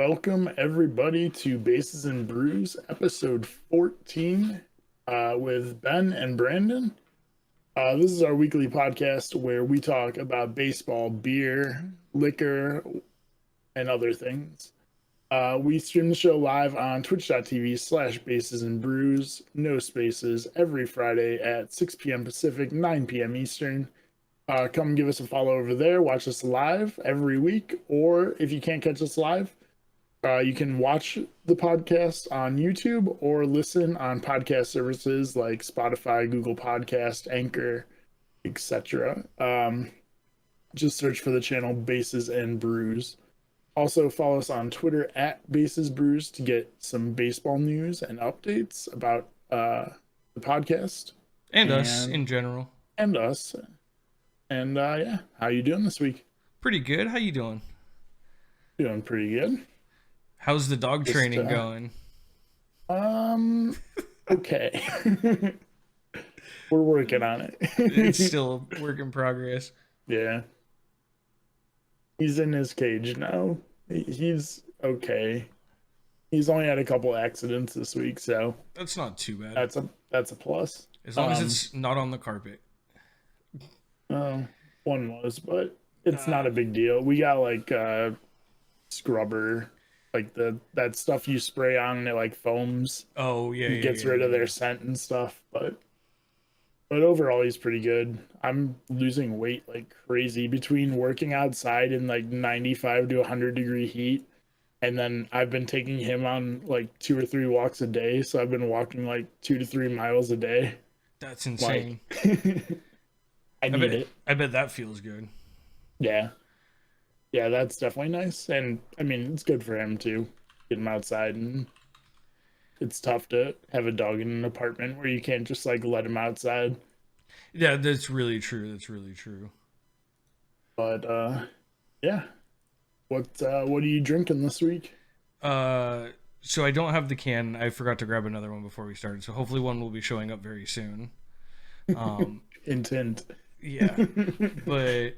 welcome everybody to Bases and Brews, episode 14, with Ben and Brandon. This is our weekly podcast where we talk about baseball, beer, liquor, and other things. We stream the show live on twitch.tv/Bases and Brews, no spaces, every Friday at 6 p.m. Pacific, 9 p.m. Eastern. Come give us a follow over there. Watch us live every week, or if you can't catch us live, you can watch the podcast on YouTube or listen on podcast services like Spotify, Google Podcast, Anchor, etc. Just search for the channel Bases and Brews. Also follow us on Twitter at Bases Brews to get some baseball news and updates about the podcast and us in general. And us. And yeah, how you doing this week? Pretty good. How you doing? Doing pretty good. How's the dog training going? Okay. We're working on it. It's still a work in progress. Yeah. He's in his cage now. He's okay. He's only had a couple accidents this week, so that's not too bad. That's a plus. As long as it's not on the carpet. One was, but it's not a big deal. We got like scrubber, like that stuff you spray on and it like foams. Oh yeah, it gets rid of their scent and stuff. But overall, he's pretty good. I'm losing weight like crazy between working outside in like 95 to 100 degree heat, and then I've been taking him on like 2 or 3 walks a day. So I've been walking like 2 to 3 miles a day. That's insane. I need it. I bet that feels good. Yeah, that's definitely nice, and I mean it's good for him too. Get him outside, and it's tough to have a dog in an apartment where you can't just like let him outside. Yeah, that's really true. But yeah, what are you drinking this week? So I don't have the can. I forgot to grab another one before we started, so hopefully one will be showing up very soon. Intent. Yeah, but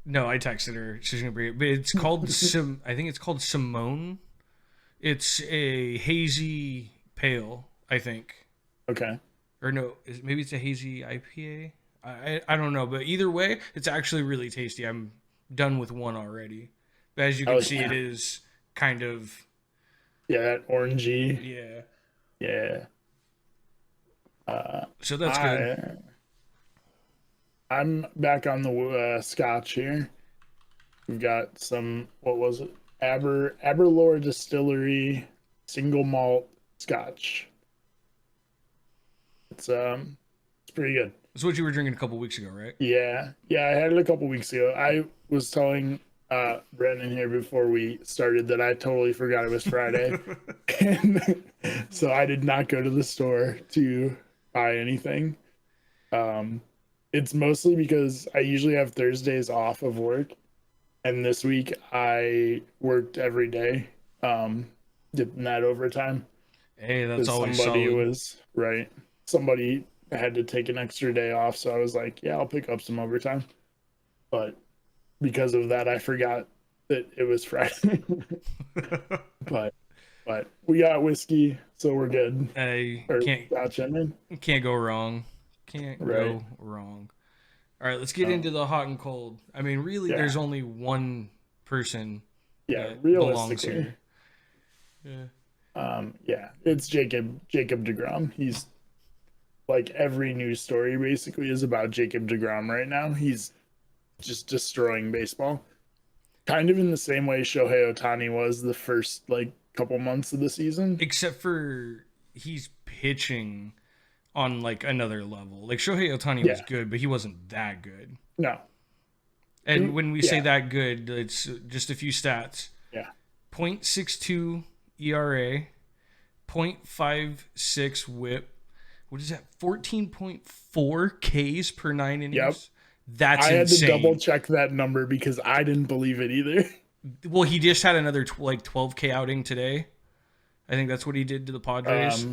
no, I texted her. She's gonna bring it, but it's called I think it's called Simone. It's a hazy pale, I think. Okay. Or no, maybe it's a hazy IPA. I don't know, but either way, it's actually really tasty. I'm done with one already, but as you can see, it is kind of that orangey. Yeah. So that's good. I'm back on the scotch here. We've got some, what was it? Aberlour Distillery single malt scotch. It's pretty good. That's what you were drinking a couple weeks ago, right? Yeah, I had it a couple weeks ago. I was telling Brandon here before we started that I totally forgot it was Friday. And so I did not go to the store to buy anything. It's mostly because I usually have Thursdays off of work, and this week I worked every day, getting that overtime. Hey, that's always solid. Somebody had to take an extra day off, so I was like, yeah, I'll pick up some overtime. But because of that, I forgot that it was Friday. but we got whiskey, so we're good. Can't go wrong. Go wrong. All right, let's get into the hot and cold. I mean, really, there's only one person that belongs here. It's Jacob deGrom. He's like every news story basically is about Jacob deGrom right now. He's just destroying baseball. Kind of in the same way Shohei Ohtani was the first like couple months of the season. Except for he's pitching on like another level. Like Shohei Ohtani was good, but he wasn't that good. No. And when we say that good, it's just a few stats. Yeah. 0.62 ERA, 0.56 WHIP. What is that? 14.4 Ks per 9 innings. Yep. That's insane. I had to double check that number because I didn't believe it either. Well, he just had another 12K outing today. I think that's what he did to the Padres.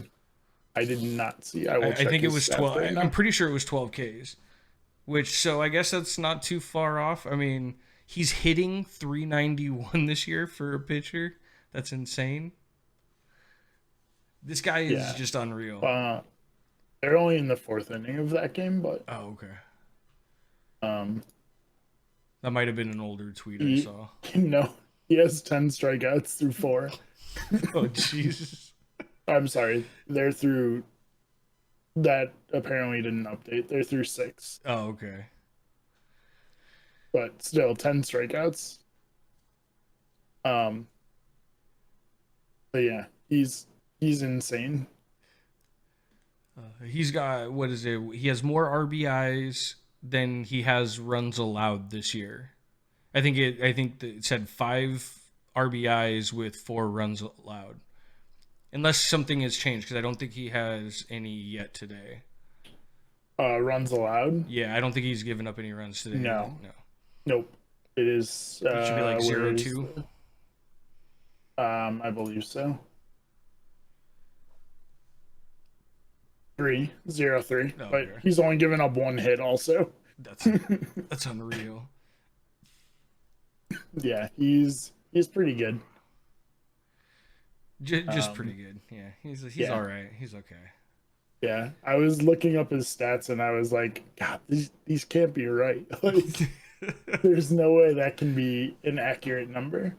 I did not see. I think it was 12. Right, I'm pretty sure it was 12 Ks. So I guess that's not too far off. I mean, he's hitting 391 this year for a pitcher. That's insane. This guy is just unreal. They're only in the fourth inning of that game, but Oh, okay. um, That might have been an older tweet I saw. No, he has 10 strikeouts through 4. Oh, Jesus. I'm sorry, they're through. That apparently didn't update. They're through 6. Oh, okay. But still, 10 strikeouts. But yeah, he's insane. He's got, what is it? He has more RBIs than he has runs allowed this year. I think it said 5 RBIs with 4 runs allowed. Unless something has changed, because I don't think he has any yet today. Runs allowed? Yeah, I don't think he's given up any runs today. No. Nope. It is. It should be like 0-2. I believe so. 3-0-3. Oh, but okay. He's only given up 1 hit also. That's unreal. Yeah, he's pretty good. Just pretty good. Yeah, he's all right. He's okay. Yeah, I was looking up his stats and I was like, God, these can't be right. Like, there's no way that can be an accurate number.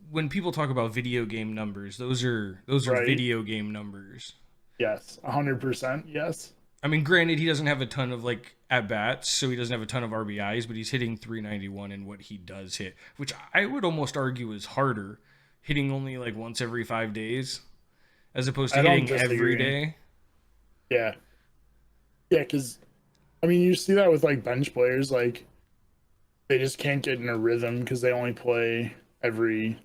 When people talk about video game numbers, those are right. Video game numbers. Yes, 100%. Yes. I mean, granted, he doesn't have a ton of like at bats, so he doesn't have a ton of RBIs, but he's hitting 391 in what he does hit, which I would almost argue is harder, hitting only like once every 5 days, as opposed to hitting every day. Yeah. Yeah, because I mean, you see that with like bench players, like they just can't get in a rhythm because they only play every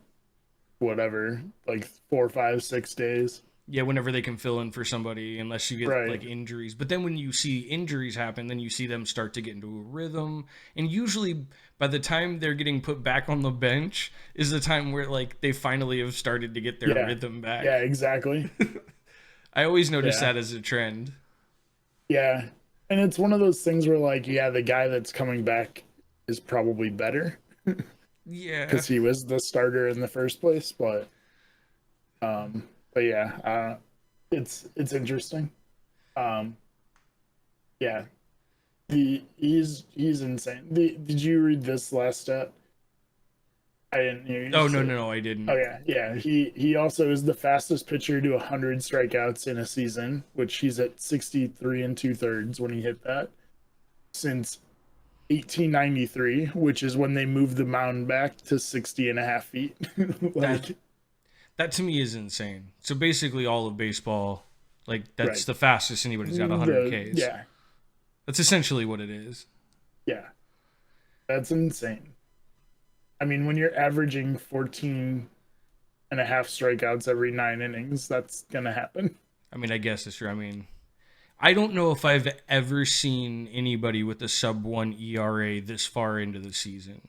whatever, like 4, 5, 6 days. Yeah, whenever they can fill in for somebody, unless you get like injuries. But then when you see injuries happen, then you see them start to get into a rhythm. And usually by the time they're getting put back on the bench is the time where like they finally have started to get their rhythm back. Yeah, exactly. I always notice that as a trend. Yeah. And it's one of those things where like, yeah, the guy that's coming back is probably better. Yeah. Because he was the starter in the first place. But yeah, it's interesting. Yeah, he's insane. Did you read this last stat? I didn't hear you. Oh no, I didn't. Oh yeah. He also is the fastest pitcher to 100 strikeouts in a season, which he's at 63 2/3 when he hit that since 1893, which is when they moved the mound back to 60.5 feet. Like. That to me is insane. So basically all of baseball, like that's the fastest anybody's got 100 Ks. Yeah. That's essentially what it is. Yeah. That's insane. I mean, when you're averaging 14.5 strikeouts every 9 innings, that's going to happen. I mean, I guess it's true. I mean, I don't know if I've ever seen anybody with a sub-1 ERA this far into the season.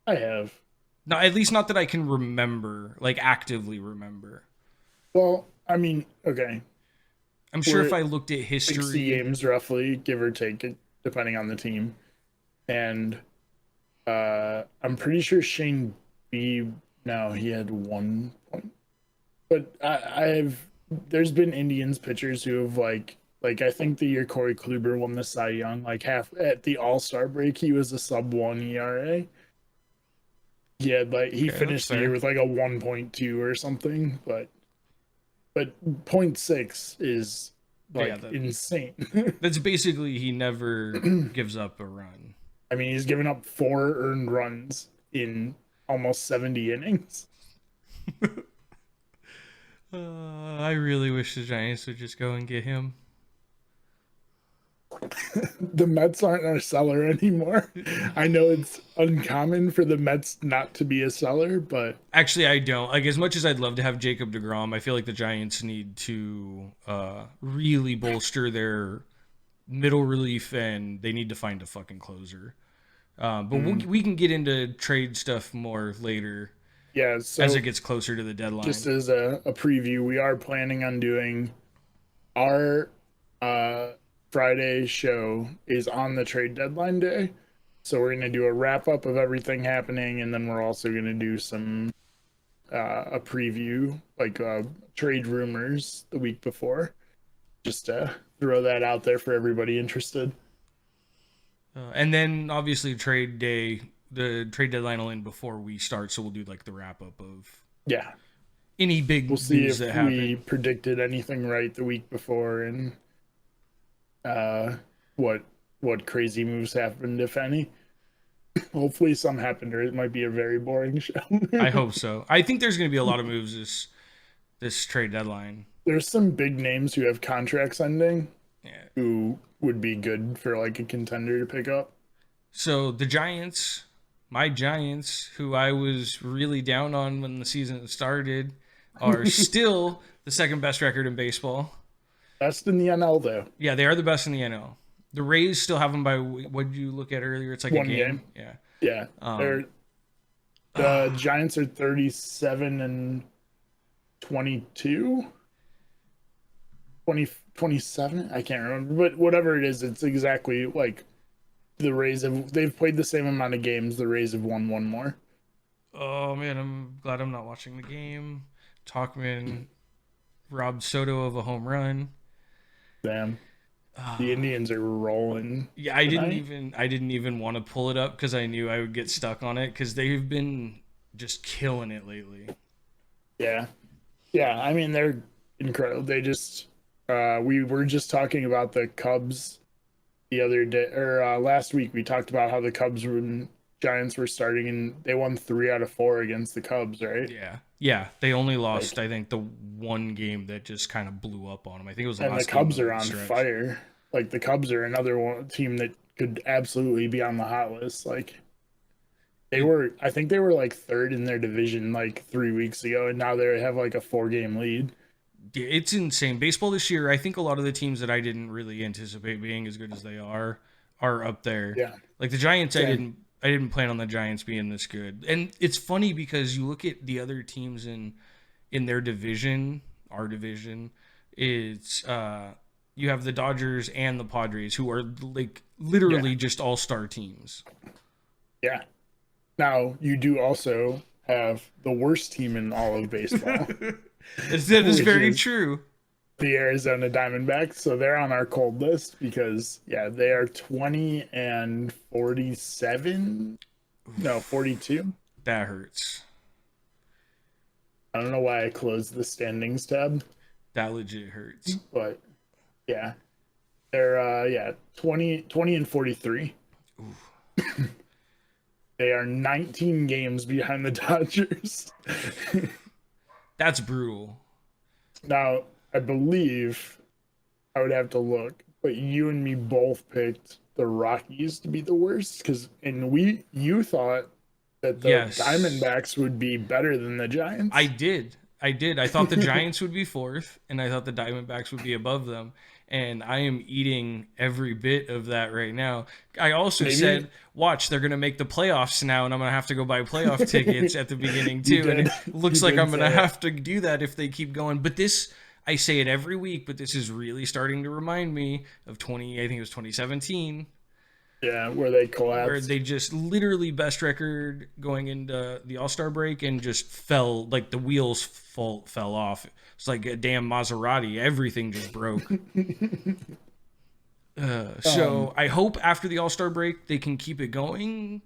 I have. No, at least not that I can remember, like actively remember. Well, I mean, okay. I'm sure if I looked at history, 60 games roughly, give or take, depending on the team, and I'm pretty sure Shane B. No, he had 1 point, but there's been Indians pitchers who have like I think the year Corey Kluber won the Cy Young, like half at the All-Star break, he was a sub-1 ERA. Yeah, like he finished the year with like a 1.2 or something, but 0.6 is like insane. That's basically he never gives up a run. I mean, he's given up 4 earned runs in almost 70 innings. I really wish the Giants would just go and get him. The Mets aren't a seller anymore. I know it's uncommon for the Mets not to be a seller, but actually I don't. Like, as much as I'd love to have Jacob deGrom, I feel like the Giants need to really bolster their middle relief, and they need to find a fucking closer. But we can get into trade stuff more later. Yeah, so as it gets closer to the deadline. Just as a preview, we are planning on doing our Friday show is on the trade deadline day. So we're gonna do a wrap up of everything happening, and then we're also gonna do some a preview, like trade rumors the week before, just to throw that out there for everybody interested. And then obviously trade day, the trade deadline will end before we start, so we'll do like the wrap up of Yeah, any we'll big see news that if we happened. predicted anything right the week before, and uh, what what crazy moves happened, if any. Hopefully, some happened, or it might be a very boring show. I hope so. I think there's going to be a lot of moves this trade deadline. There's some big names who have contracts ending Yeah. who would be good for like a contender to pick up. So the Giants, my Giants, who I was really down on when the season started, are still the second best record in baseball. Best in the NL though. Yeah, they are the best in the NL. The Rays still have them by what did you look at earlier? It's like a One game. game. Yeah. Yeah. Um, The Giants are 37 and 22. 20, 27. I can't remember, but whatever it is, it's exactly like the Rays they've played the same amount of games. The Rays have won one more. oh man, I'm glad I'm not watching the game. Talkman robbed Soto of a home run. Damn. The Indians are rolling Yeah, I didn't tonight. even I didn't even want to pull it up because I knew I would get stuck on it because they've been just killing it lately. Yeah. Yeah, I mean they're incredible. They just we were just talking about the Cubs the other day or last week. We talked about how the Cubs and Giants were starting and they won 3 out of 4 against the Cubs, right? Yeah, yeah. They only lost, Like, I think, the one game that just kind of blew up on them. I think it was the and the last game Cubs of are the on stretch. fire. Like the Cubs are another one team that could absolutely be on the hot list. Like It, I think they were like third in their division like 3 weeks ago, and now they have like a 4 game lead. it's insane. Baseball this year, I think a lot of the teams that I didn't really anticipate being as good as they are up there. Yeah, Like the Giants, same. I didn't plan on the Giants being this good. And it's funny because you look at the other teams in their division, our division, it's you have the Dodgers and the Padres who are like Yeah, literally just all-star teams. yeah. Now you do also have the worst team in all of baseball, That is which very is true. the Arizona Diamondbacks. So they're on our cold list because yeah, they are 20 and 47. No, 42. That hurts. I don't know why I closed the standings tab, That legit hurts. but yeah, they're yeah, 20 and 43. They are 19 games behind the Dodgers. That's brutal. Now, I believe I would have to look, but you and me both picked the Rockies to be the worst because and you thought that the Yes. Diamondbacks would be better than the I Giants. did. I did. I thought the Giants would be fourth, and I thought the Diamondbacks would be above them. And I am eating every bit of that right now. I also Maybe said, watch, they're going to make the playoffs now, and I'm going to have to go buy playoff tickets at the beginning, you too. And did. it You looks like did I'm going to say it. have to do that if they keep going. But this, I say it every week, but this is really starting to remind me of I think it was 2017, Yeah, where they where collapsed. they just literally best record going into the All-Star break and just fell like the wheels fell off. It's like a damn Maserati. Everything just broke. um, So I hope after the All-Star break they can keep it going,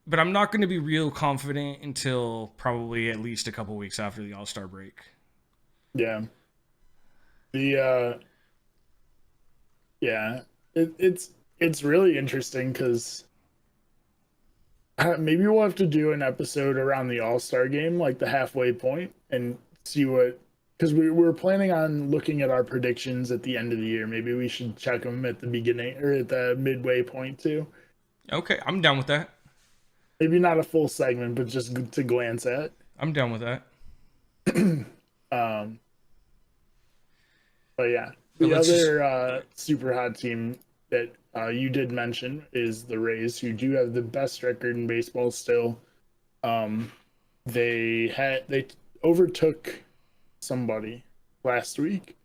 but I'm not going to be real confident until probably at least a couple weeks after the All-Star break. yeah. The yeah, it's really interesting because maybe we'll have to do an episode around the All Star game, like the halfway point, and see what. Because we were planning on looking at our predictions at the end of the year. Maybe we should check them at the beginning or at the midway point too. Okay, I'm down with that. Maybe not a full segment, but just to glance at. I'm down with that. Um, but yeah, But the let's just other super hot team that you did mention is the Rays, who do have the best record in baseball still. Um, they overtook somebody last week.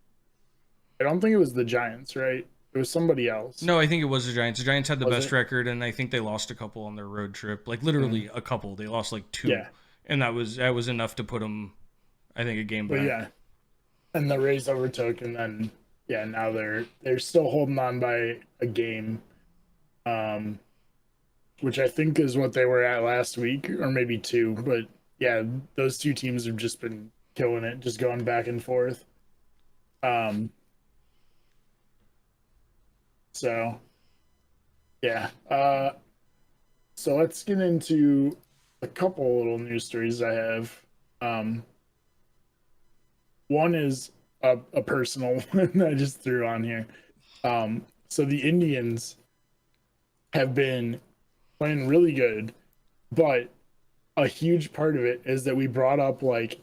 I don't think it was the Giants, right? It was somebody else. No, I think it was the Giants. The Giants had the Was best it? record, and I think they lost a couple on their road trip. Like literally a couple. They lost like 2, Yeah. and that was enough to put them, I think, a game But back. yeah. And the Rays overtook, and then yeah, now they're still holding on by a game, which I think is what they were at last week, or maybe 2. But yeah, those 2 teams have just been killing it, just going back and forth. So yeah. So let's get into a couple little news stories I have. One is a personal one I just threw on here. So the Indians have been playing really good, but a huge part of it is that we brought up like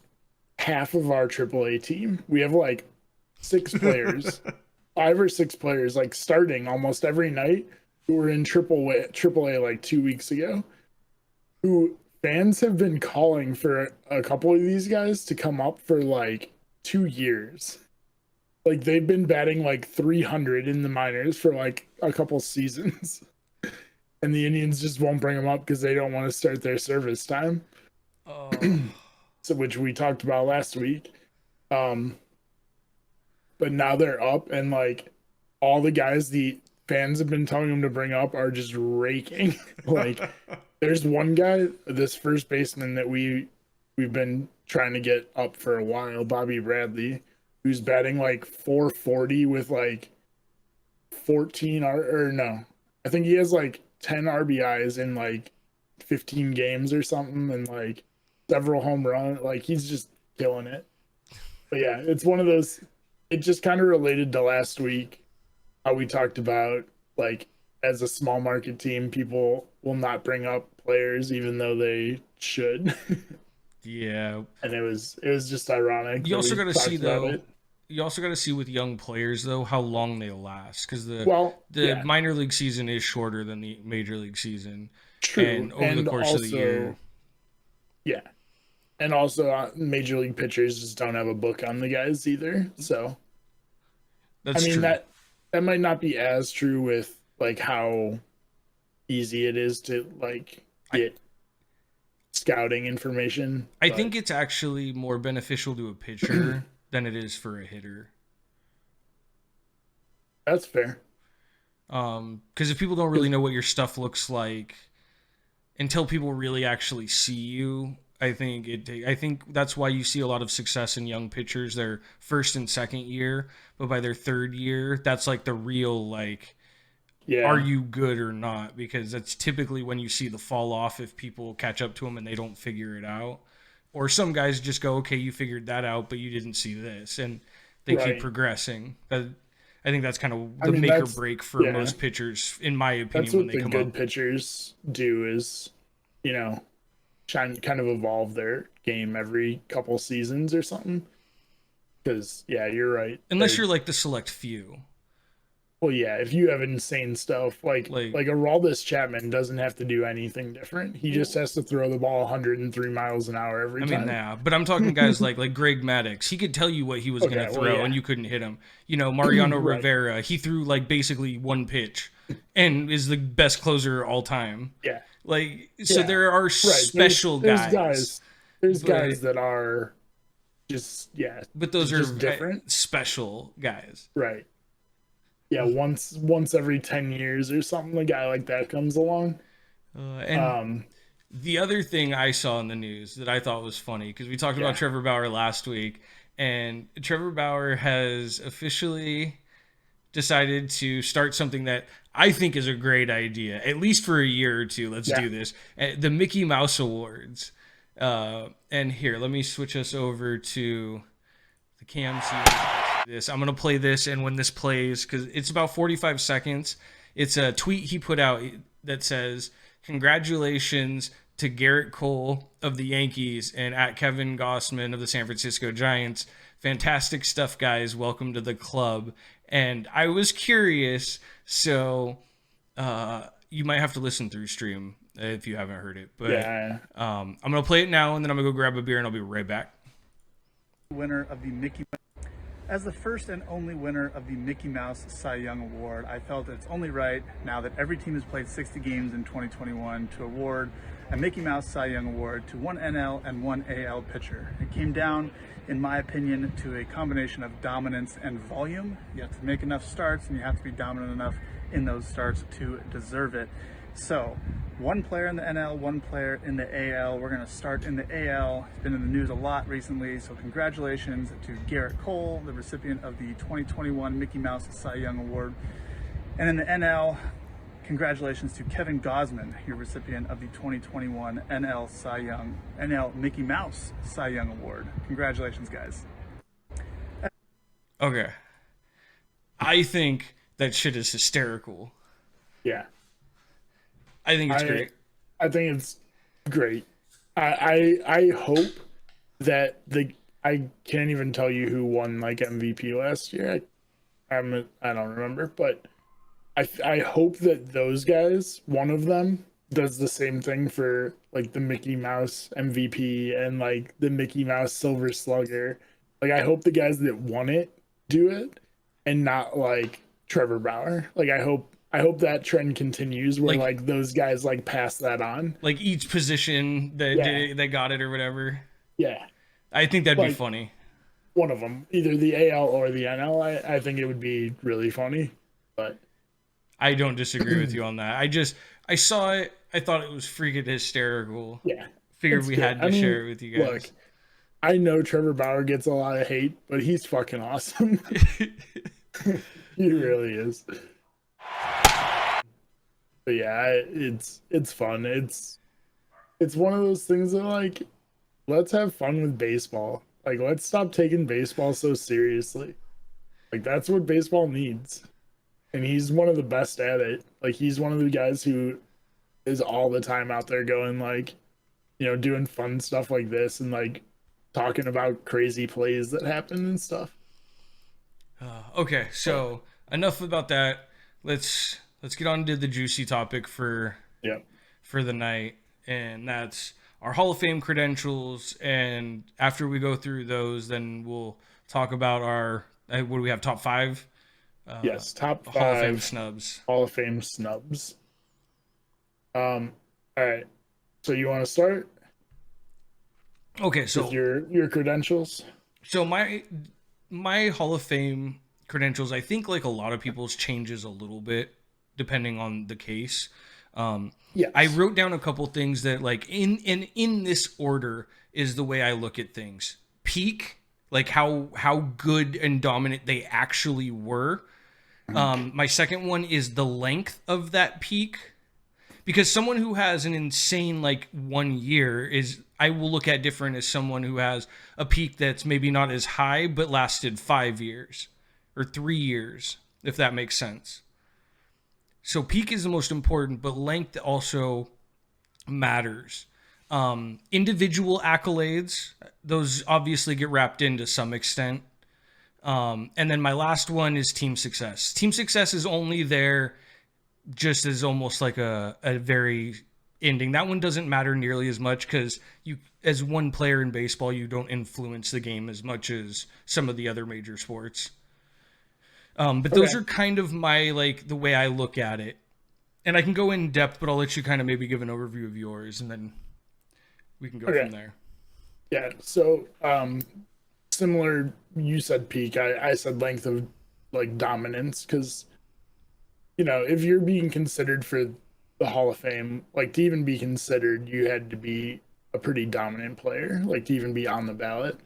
half of our AAA team. We have like 6 players, 5 or 6 players, like starting almost every night who were in AAA like 2 weeks ago, who fans have been calling for a couple of these guys to come up for like 2 years. Like they've been batting like 300 in the minors for like a couple seasons. And the Indians just won't bring them up because they don't want to start their service time. So which we talked about last week. But now they're up, and like all the guys the fans have been telling them to bring up are just raking. Like there's one guy, this first baseman that we've been trying to get up for a while, Bobby Bradley, who's batting like 440 with like 14 or no, I think he has like 10 RBIs in like 15 games or something, and like several home runs. Like he's just killing it. But yeah, it's one of those. It just kind of related to last week, how we talked about like as a small market team, people will not bring up players even though they should. Yeah. And it was just ironic. You also got to see though. It. You also got to see with young players though how long they last, because the yeah. minor league season is shorter than the major league season. True. And over the course of the year. Yeah. And also, major league pitchers just don't have a book on the guys either. So, that's true. That might not be as true with like how easy it is to like get scouting information. I think it's actually more beneficial to a pitcher than it is for a hitter. That's fair. Because if people don't really know what your stuff looks like until people really actually see you, I think that's why you see a lot of success in young pitchers their first and second year, but by their third year, that's like the real like, are you good or not? Because that's typically when you see the fall off if people catch up to them and they don't figure it out, or some guys just go, okay, you figured that out, but you didn't see this, and they keep progressing. I think that's kind of the make or break for most pitchers, in my opinion. That's what when they come good up. Pitchers do is, kind of evolve their game every couple seasons or something. Because you're right. Unless you're like the select few. Well, yeah, if you have insane stuff like Aroldis Chapman doesn't have to do anything different. He just has to throw the ball 103 miles an hour every time. Yeah, but I'm talking guys like Greg Maddux. He could tell you what he was going to throw, and you couldn't hit him. Mariano Rivera, he threw like basically one pitch, and is the best closer all time. Yeah, so there are special guys. There's guys that are just but those are different, special guys, right? Yeah, once every 10 years or something, a guy like that comes along. The other thing I saw in the news that I thought was funny, because we talked about Trevor Bauer last week, and Trevor Bauer has officially decided to start something that I think is a great idea, at least for a year or two. Let's do this. The Mickey Mouse Awards. And here, let me switch us over to the KMC. I'm gonna play this, and when this plays, because it's about 45 seconds, it's a tweet he put out that says, "Congratulations to Garrett Cole of the Yankees and at Kevin Gossman of the San Francisco Giants. Fantastic stuff, guys. Welcome to the club." And I was curious, so you might have to listen through stream if you haven't heard it. But I'm gonna play it now, and then I'm gonna go grab a beer, and I'll be right back. Winner of the Mickey. As the first and only winner of the Mickey Mouse Cy Young Award, I felt it's only right, now that every team has played 60 games in 2021, to award a Mickey Mouse Cy Young Award to one NL and one AL pitcher. It came down, in my opinion, to a combination of dominance and volume. You have to make enough starts, and you have to be dominant enough in those starts to deserve it. So, one player in the NL, one player in the AL. We're going to start in the AL. It's been in the news a lot recently, so congratulations to Garrett Cole, the recipient of the 2021 Mickey Mouse Cy Young Award. And in the NL, congratulations to Kevin Gausman, your recipient of the 2021 NL Mickey Mouse Cy Young Award. Congratulations, guys. Okay. I think that shit is hysterical. Yeah. I think it's great. I think it's great. I hope that I can't even tell you who won like MVP last year. I don't remember, but I hope that those guys, one of them, does the same thing for like the Mickey Mouse MVP and like the Mickey Mouse Silver Slugger. Like I hope the guys that won it do it, and not like Trevor Bauer. Like I hope that trend continues where like those guys like pass that on. Like each position that got it or whatever. Yeah. I think that'd be funny. One of them, either the AL or the NL. I think it would be really funny, but I don't disagree with you on that. I saw it. I thought it was freaking hysterical. Yeah. Figured we had to share it with you guys. Look, I know Trevor Bauer gets a lot of hate, but he's fucking awesome. He really is. But yeah, it's fun. It's one of those things that like, let's have fun with baseball. Like, let's stop taking baseball so seriously. Like, that's what baseball needs. And he's one of the best at it. Like, he's one of the guys who is all the time out there going like, you know, doing fun stuff like this and like talking about crazy plays that happen and stuff. Okay, so enough about that. Let's get on to the juicy topic for the night, and that's our Hall of Fame credentials. And after we go through those, then we'll talk about our what do we have, top 5? Yes, top 5 Hall of Fame snubs. Hall of Fame snubs. All right. So you want to start? Okay, so with your credentials. So my Hall of Fame credentials, I think like a lot of people's changes a little bit depending on the case. Yes. I wrote down a couple things that like in this order is the way I look at things. Peak, like how good and dominant they actually were. My second one is the length of that peak, because someone who has an insane like 1 year I will look at different as someone who has a peak that's maybe not as high but lasted 5 years or 3 years, if that makes sense. So peak is the most important, but length also matters. Individual accolades, those obviously get wrapped in to some extent. And then my last one is team success. Team success is only there just as almost like a very ending. That one doesn't matter nearly as much because you, as one player in baseball, you don't influence the game as much as some of the other major sports. But those are kind of my, like, the way I look at it. And I can go in depth, but I'll let you kind of maybe give an overview of yours, and then we can go from there. Yeah, so similar, you said peak, I said length of, like, dominance, because, you know, if you're being considered for the Hall of Fame, like, to even be considered, you had to be a pretty dominant player, like, to even be on the ballot,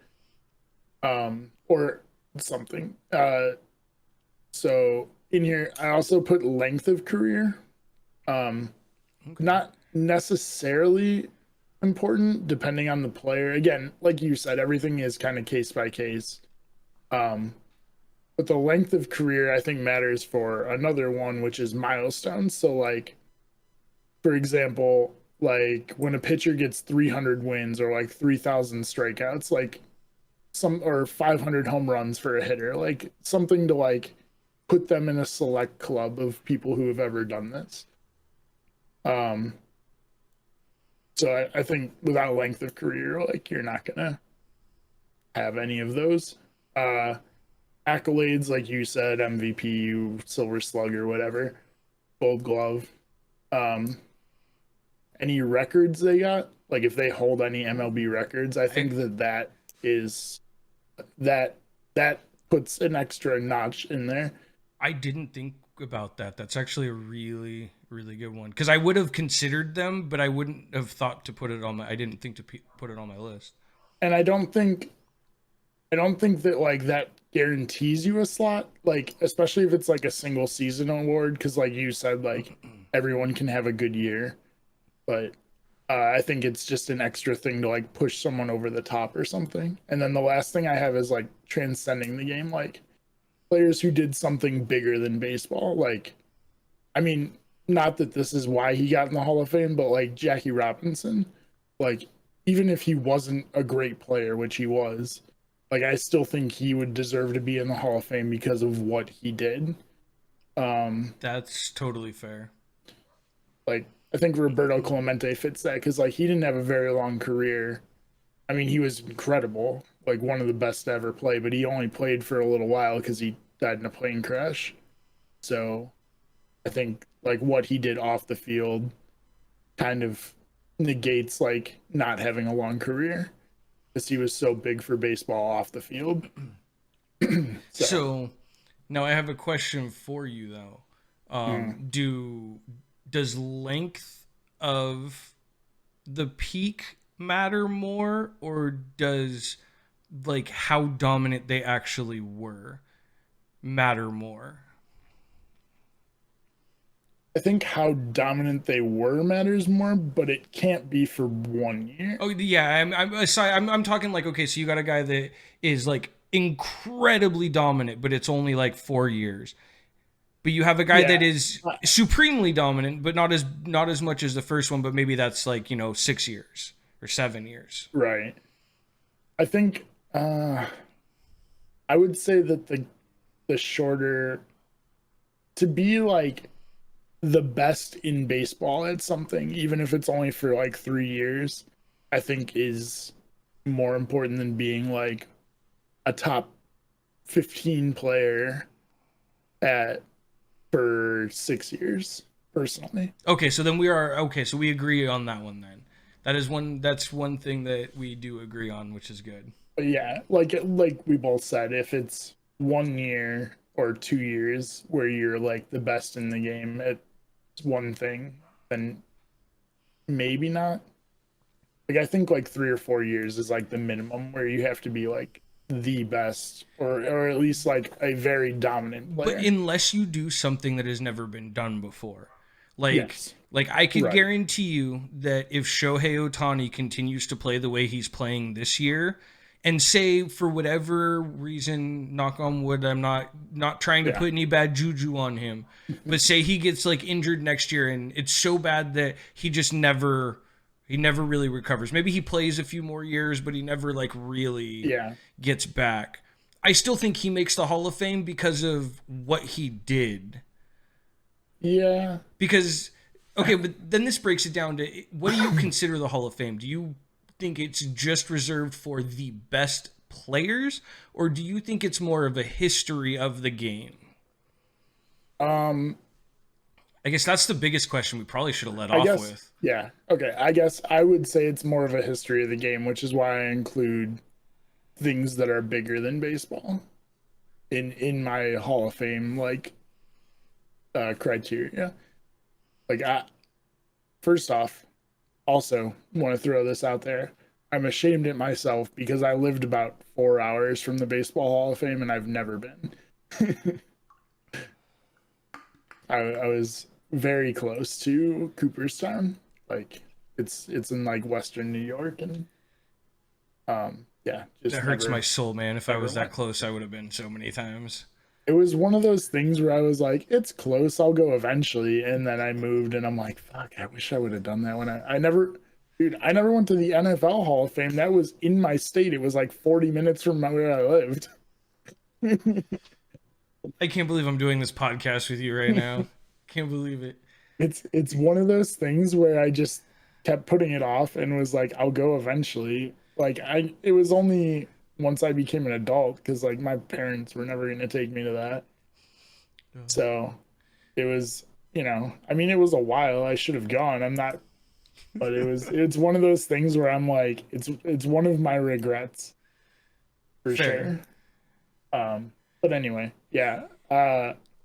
or something. So in here, I also put length of career. Not necessarily important depending on the player. Again, like you said, everything is kind of case by case. But the length of career I think matters for another one, which is milestones. So like, for example, like when a pitcher gets 300 wins or like 3,000 strikeouts, like or 500 home runs for a hitter, like something to like put them in a select club of people who have ever done this. So I think without length of career, like you're not gonna have any of those. accolades, like you said, MVP, Silver Slugger, whatever, Gold Glove. Um, any records they got? Like if they hold any MLB records, I think that is that that puts an extra notch in there. I didn't think about that. That's actually a really, really good one. Because I would have considered them, but I wouldn't have thought to put it on my. I didn't think to put it on my list. And I don't think that like that guarantees you a slot. Like especially if it's like a single season award, because like you said, like everyone can have a good year, but I think it's just an extra thing to like push someone over the top or something. And then the last thing I have is like transcending the game, like players who did something bigger than baseball. Like, I mean, not that this is why he got in the Hall of Fame, but like Jackie Robinson, like even if he wasn't a great player, which he was, like I still think he would deserve to be in the Hall of Fame because of what he did. That's totally fair. Like I think Roberto Clemente fits that because like he didn't have a very long career. I mean, he was incredible, like one of the best to ever play, but he only played for a little while because he died in a plane crash. So I think like what he did off the field kind of negates like not having a long career because he was so big for baseball off the field. So now I have a question for you though. Does length of the peak matter more, or does like how dominant they actually were matter more? I think how dominant they were matters more, but it can't be for 1 year. Oh yeah, I'm talking like, okay, so you got a guy that is like incredibly dominant, but it's only like 4 years. But you have a guy that is supremely dominant, but not as much as the first one, but maybe that's like, 6 years or 7 years. Right. I think I would say that the shorter to be like the best in baseball at something, even if it's only for like 3 years, I think is more important than being like a top 15 player for 6 years, personally. Okay, so then so we agree on that one then. That's one thing that we do agree on, which is good. But yeah, like we both said, if it's 1 year or 2 years where you're like the best in the game at one thing, then maybe not. Like I think like 3 or 4 years is like the minimum where you have to be like the best or at least like a very dominant player. But unless you do something that has never been done before. Like Yes. like I could guarantee you that if Shohei Ohtani continues to play the way he's playing this year, and say for whatever reason, knock on wood, I'm not trying to put any bad juju on him, but say he gets like injured next year and it's so bad that he just never really recovers. Maybe he plays a few more years, but he never like really gets back. I still think he makes the Hall of Fame because of what he did. Yeah. Because, okay, but then this breaks it down to, what do you consider the Hall of Fame? Do you think it's just reserved for the best players, or do you think it's more of a history of the game? I guess that's the biggest question we probably should have let off with. Yeah. Okay. I guess I would say it's more of a history of the game, which is why I include things that are bigger than baseball in my Hall of Fame like criteria. Like first off, also want to throw this out there. I'm ashamed at myself because I lived about 4 hours from the Baseball Hall of Fame and I've never been. I was very close to Cooperstown. Like it's in like Western New York, and just that hurts my soul, man. If I was that close, I would have been so many times. It was one of those things where I was like, it's close, I'll go eventually, and then I moved and I'm like, fuck, I wish I would have done that when I never went to the NFL Hall of Fame. That was in my state. It was like 40 minutes from where I lived. I can't believe I'm doing this podcast with you right now. Can't believe it. It's one of those things where I just kept putting it off and was like, I'll go eventually. Like it was only once I became an adult, because like my parents were never going to take me to that. So it was, I mean, it was a while. I should have gone. I'm not, but it's one of those things where I'm like, it's one of my regrets for Fair. sure. But anyway, yeah.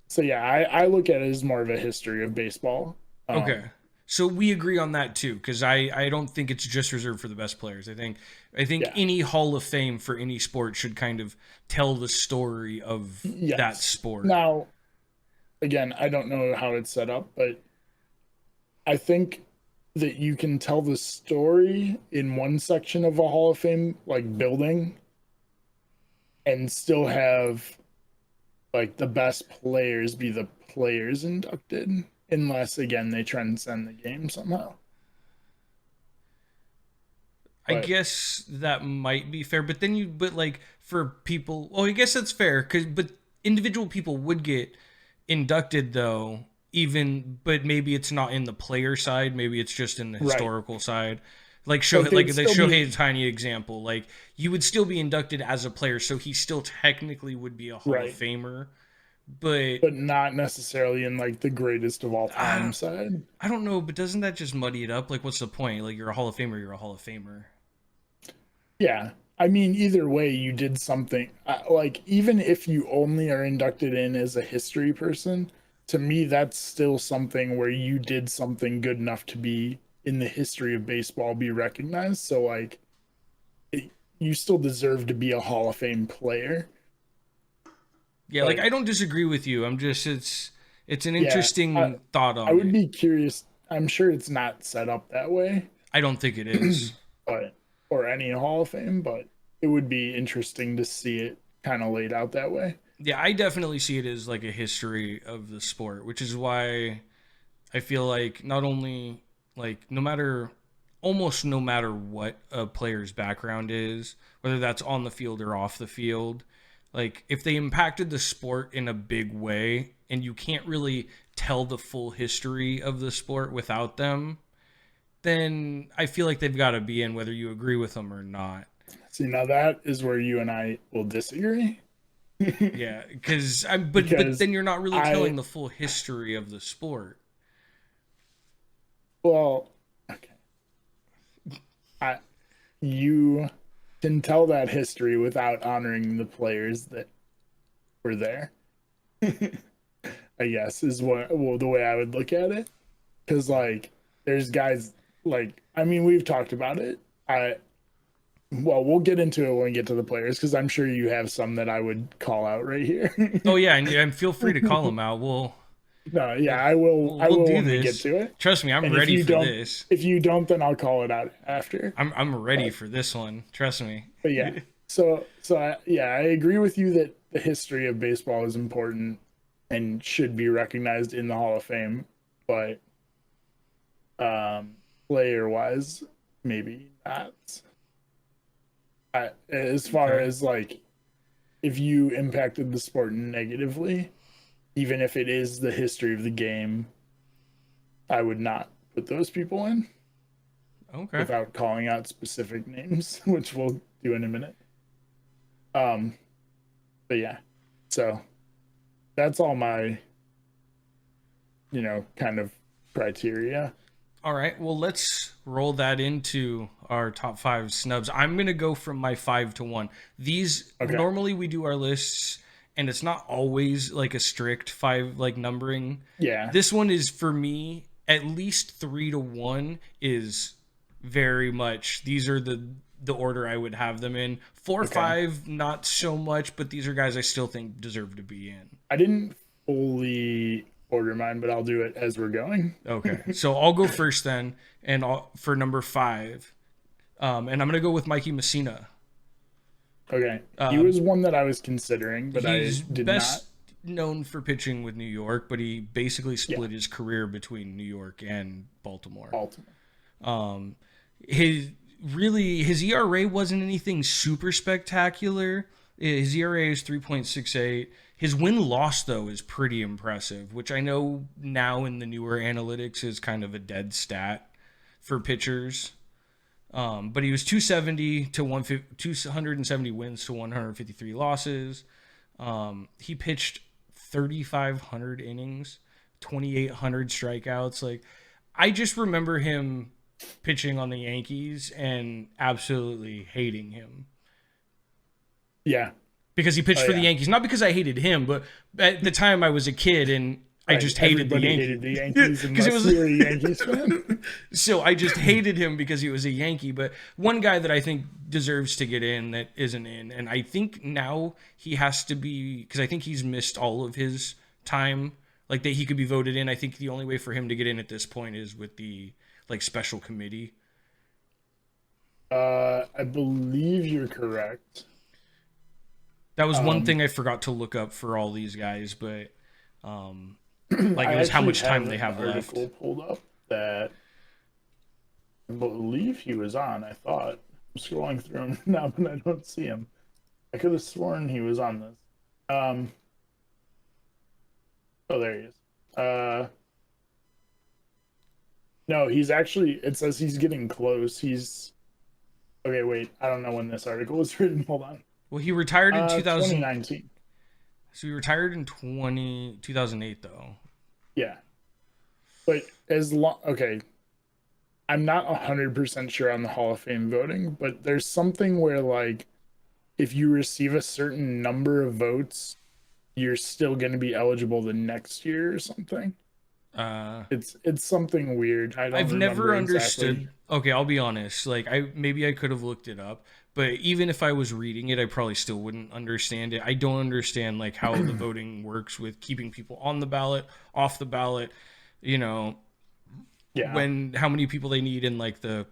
So yeah, I look at it as more of a history of baseball. Okay. So we agree on that too, because I don't think it's just reserved for the best players. I think Yeah. any Hall of Fame for any sport should kind of tell the story of Yes. that sport. Now, again, I don't know how it's set up, but I think that you can tell the story in one section of a Hall of Fame like building and still have like the best players be the players inducted, unless again they transcend the game somehow. I But guess that might be fair, but like for people, well, I guess that's fair but individual people would get inducted though, but maybe it's not in the player side, maybe it's just in the right, historical side. Like like like they'd the still be Shohei Tiny example, like you would still be inducted as a player, so he still technically would be a Hall of right, Famer, but but not necessarily in like the greatest of all I time don't, side. I don't know, but doesn't that just muddy it up? Like, what's the point? Like, you're a Hall of Famer, you're a Hall of Famer. Yeah. I mean, either way, you did something. Like, even if you only are inducted in as a history person, to me, that's still something where you did something good enough to be in the history of baseball, be recognized. So, like, you still deserve to be a Hall of Fame player. Yeah, like I don't disagree with you. I'm just it's an interesting thought I on would it. be curious. I'm sure it's not set up that way, I don't think it is. but or any Hall of Fame, but it would be interesting to see it kind of laid out that way. Yeah, I definitely see it as like a history of the sport, which is why I feel like not only like almost no matter what a player's background is, whether that's on the field or off the field, like if they impacted the sport in a big way and you can't really tell the full history of the sport without them, then I feel like they've got to be in whether you agree with them or not. See, now that is where you and I will disagree. Yeah, but Because then you're not really I, telling the full history of the sport. well, okay. You can tell that history without honoring the players that were there. I guess is the way I would look at it. Because like, there's guys like, I mean, we've talked about it. We'll get into it when we get to the players because I'm sure you have some that I would call out right here. Oh yeah, and feel free to call them out. No, yeah, I will. I We'll will do when we get this. to it. Trust me, I'm And ready for this. If you don't, then I'll call it out after. I'm ready for this one. Trust me. But yeah, I agree with you that the history of baseball is important and should be recognized in the Hall of Fame. But player wise, maybe not. As far as like, if you impacted the sport negatively, even if it is the history of the game, I would not put those people in. Okay. Without calling out specific names, which we'll do in a minute. But yeah, so that's all my, kind of criteria. All right. Well, let's roll that into our top 5 snubs. I'm going to go from my 5 to 1. These normally we do our lists and it's not always like a strict 5 like numbering. Yeah. This one is for me at least 3 to 1 is very much, these are the order I would have them in. 4 5 not so much, but these are guys I still think deserve to be in. I didn't fully order mine, but I'll do it as we're going. Okay, so I'll go first then, and for number 5, and I'm gonna go with Mikey Messina. Okay, he was one that I was considering, but I did best known for pitching with New York, but he basically split his career between New York and Baltimore. His ERA wasn't anything super spectacular. His ERA is 3.68. His win-loss, though, is pretty impressive, which I know now in the newer analytics is kind of a dead stat for pitchers. But he was 270 to 270 wins to 153 losses. He pitched 3,500 innings, 2,800 strikeouts. Like, I just remember him pitching on the Yankees and absolutely hating him. Yeah. Because he pitched for the Yankees. Not because I hated him, but at the time I was a kid and I just hated the Yankees. Hated the Yankees unless you were a Yankees fan. So I just hated him because he was a Yankee. But one guy that I think deserves to get in that isn't in, and I think now he has to be, because I think he's missed all of his time, like that he could be voted in. I think the only way for him to get in at this point is with the special committee. I believe you're correct. That was one thing I forgot to look up for all these guys, but it was how much time they have left. I pulled up that I believe he was on. I thought I'm scrolling through him now, but I don't see him. I could have sworn he was on this. Oh, there he is. No, he's actually. It says he's getting close. Okay. Wait, I don't know when this article was written. Hold on. Well, he retired in 2019. So he retired in 2008, though. Yeah. But okay, I'm not 100% sure on the Hall of Fame voting, but there's something where, like, if you receive a certain number of votes, you're still going to be eligible the next year or something. It's something weird. I've never understood. Okay, I'll be honest. Like, maybe I could have looked it up, but even if I was reading it, I probably still wouldn't understand it. I don't understand like how the voting works with keeping people on the ballot, off the ballot. How many people they need in like the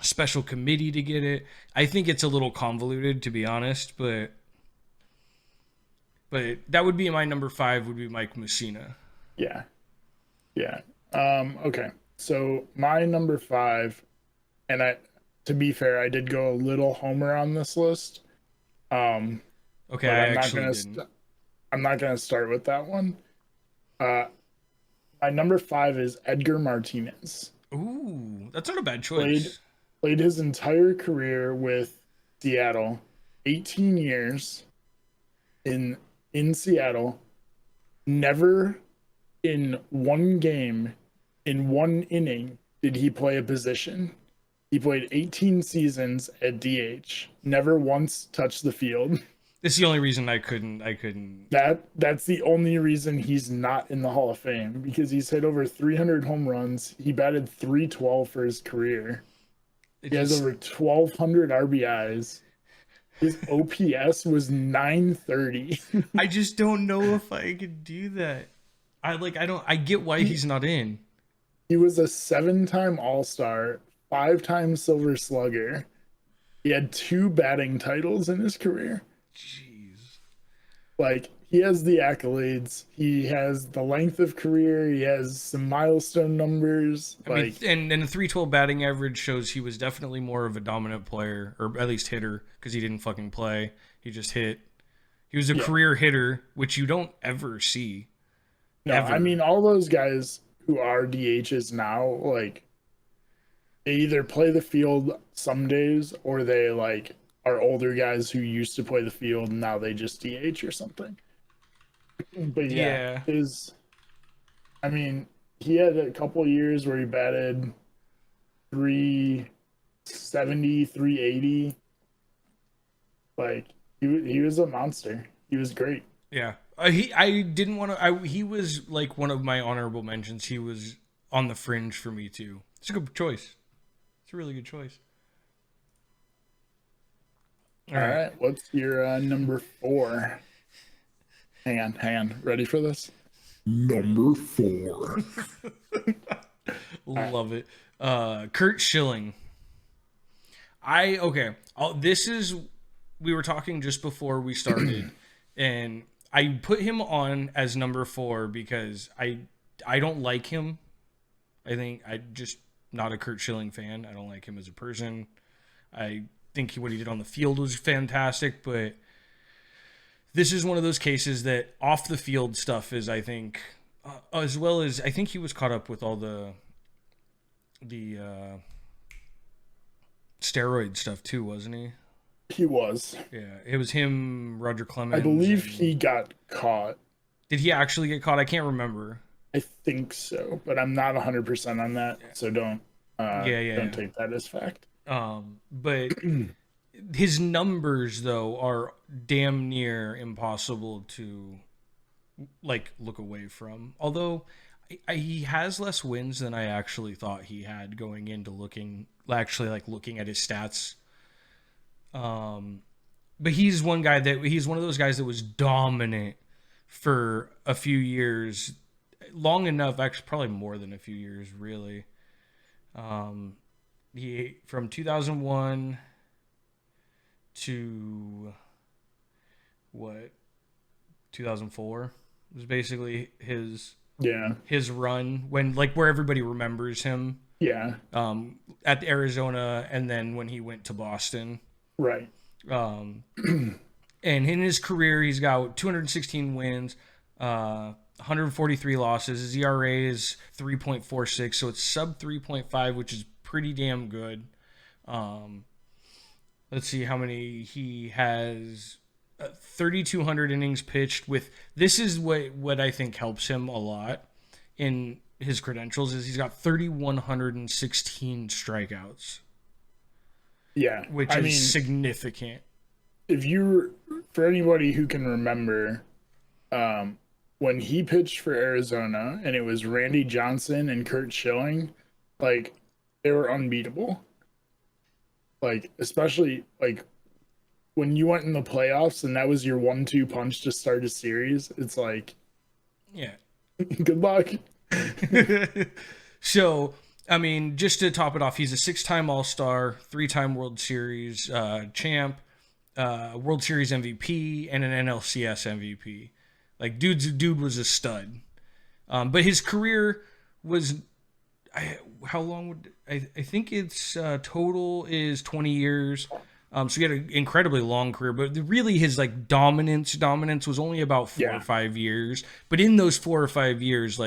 special committee to get it. I think it's a little convoluted, to be honest, but that would be my number 5. Would be Mike Mussina. Yeah. Okay. So my number 5, and to be fair, I did go a little homer on this list. Okay, I'm not gonna start with that one. My number 5 is Edgar Martinez. Ooh, that's not a bad choice. Played his entire career with Seattle, 18 years in Seattle. Never in one game, in one inning, did he play a position. He played 18 seasons at DH. Never once touched the field. It's the only reason I couldn't. That's the only reason he's not in the Hall of Fame, because he's hit over 300 home runs. He batted .312 for his career. He has over 1,200 RBIs. His OPS was 930. I just don't know if I could do that. I get why he's not in. He was a 7-time All-Star, 5-time Silver Slugger. He had 2 batting titles in his career. Jeez. Like, he has the accolades. He has the length of career. He has some milestone numbers. I mean, and the .312 batting average shows he was definitely more of a dominant player, or at least hitter, because he didn't fucking play. He just hit. He was a career hitter, which you don't ever see. No, ever. I mean, all those guys who are DHs now, like, they either play the field some days, or they, like, are older guys who used to play the field and now they just DH or something. But he had a couple years where he batted 370, 380. Like, he was a monster. He was great. Yeah. He was like one of my honorable mentions. He was on the fringe for me too. It's a good choice. It's a really good choice. All right. What's your number 4? Hang on. Ready for this? Number 4. Love it. Curt Schilling. We were talking just before we started, and I put him on as number 4 because I don't like him. I think I'm just not a Curt Schilling fan. I don't like him as a person. I think what he did on the field was fantastic, but this is one of those cases that off the field stuff is, I think, as well as I think he was caught up with all the steroid stuff too, wasn't he? He was. Yeah, it was him, Roger Clemens. I believe and- he got caught. Did he actually get caught? I can't rember. I think so, but I'm not 100% on that, so don't take that as fact. But his numbers though are damn near impossible to like look away from. Although he has less wins than I actually thought he had going into looking at his stats. But he's one of those guys that was dominant for a few years, long enough, actually probably more than a few years, really. He from 2001 to 2004 was basically his run when where everybody remembers him. Yeah. At Arizona, and then when he went to Boston. Right. And in his career, he's got 216 wins, 143 losses. His ERA is 3.46, so it's sub 3.5, which is pretty damn good. Let's see how many he has. 3,200 innings pitched with. This is what I think helps him a lot in his credentials is he's got 3,116 strikeouts. Yeah, which is significant. For anybody who can remember, when he pitched for Arizona and it was Randy Johnson and Kurt Schilling, they were unbeatable. Especially when you went in the playoffs and that was your 1-2 punch to start a series, it's yeah, good luck. So, I mean, just to top it off, he's a 6-time All-Star, 3-time World Series champ, World Series MVP, and an NLCS MVP. Dude was a stud. But his career was, how long would I think it's total is 20 years. So he had an incredibly long career, but really his dominance was only about 4 or 5 years. But in those 4 or 5 years,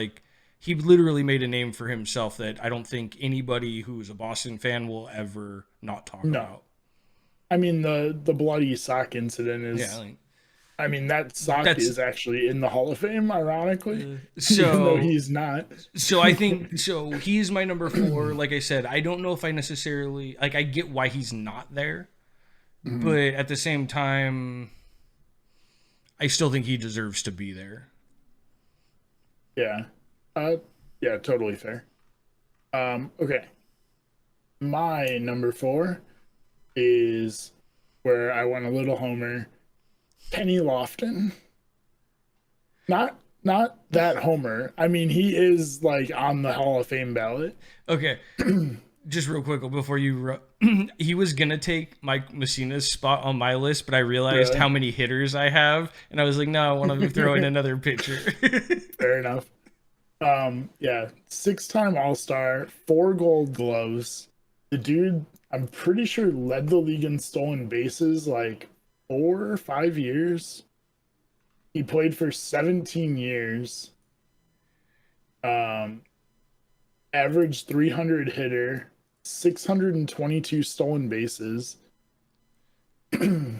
he literally made a name for himself that I don't think anybody who's a Boston fan will ever not talk about. I mean, the bloody sock incident is. I mean, that sock is actually in the Hall of Fame, ironically. Even though he's not. So I think he's my number 4. Like I said, I don't know if I necessarily I get why he's not there, but at the same time, I still think he deserves to be there. Yeah. Yeah, totally fair. Okay. My number 4 is where I went a little homer. Kenny Lofton. Not that homer. I mean, he is on the Hall of Fame ballot. Okay. Just real quick before you he was gonna take Mike Messina's spot on my list, but I realized how many hitters I have, and I was like, no, I want to throw in another pitcher. Fair enough. 6-time All-Star, 4 Gold Gloves. The dude, I'm pretty sure, led the league in stolen bases 4 or 5 years. He played for 17 years. Averaged 300 hitter, 622 stolen bases. Yeah,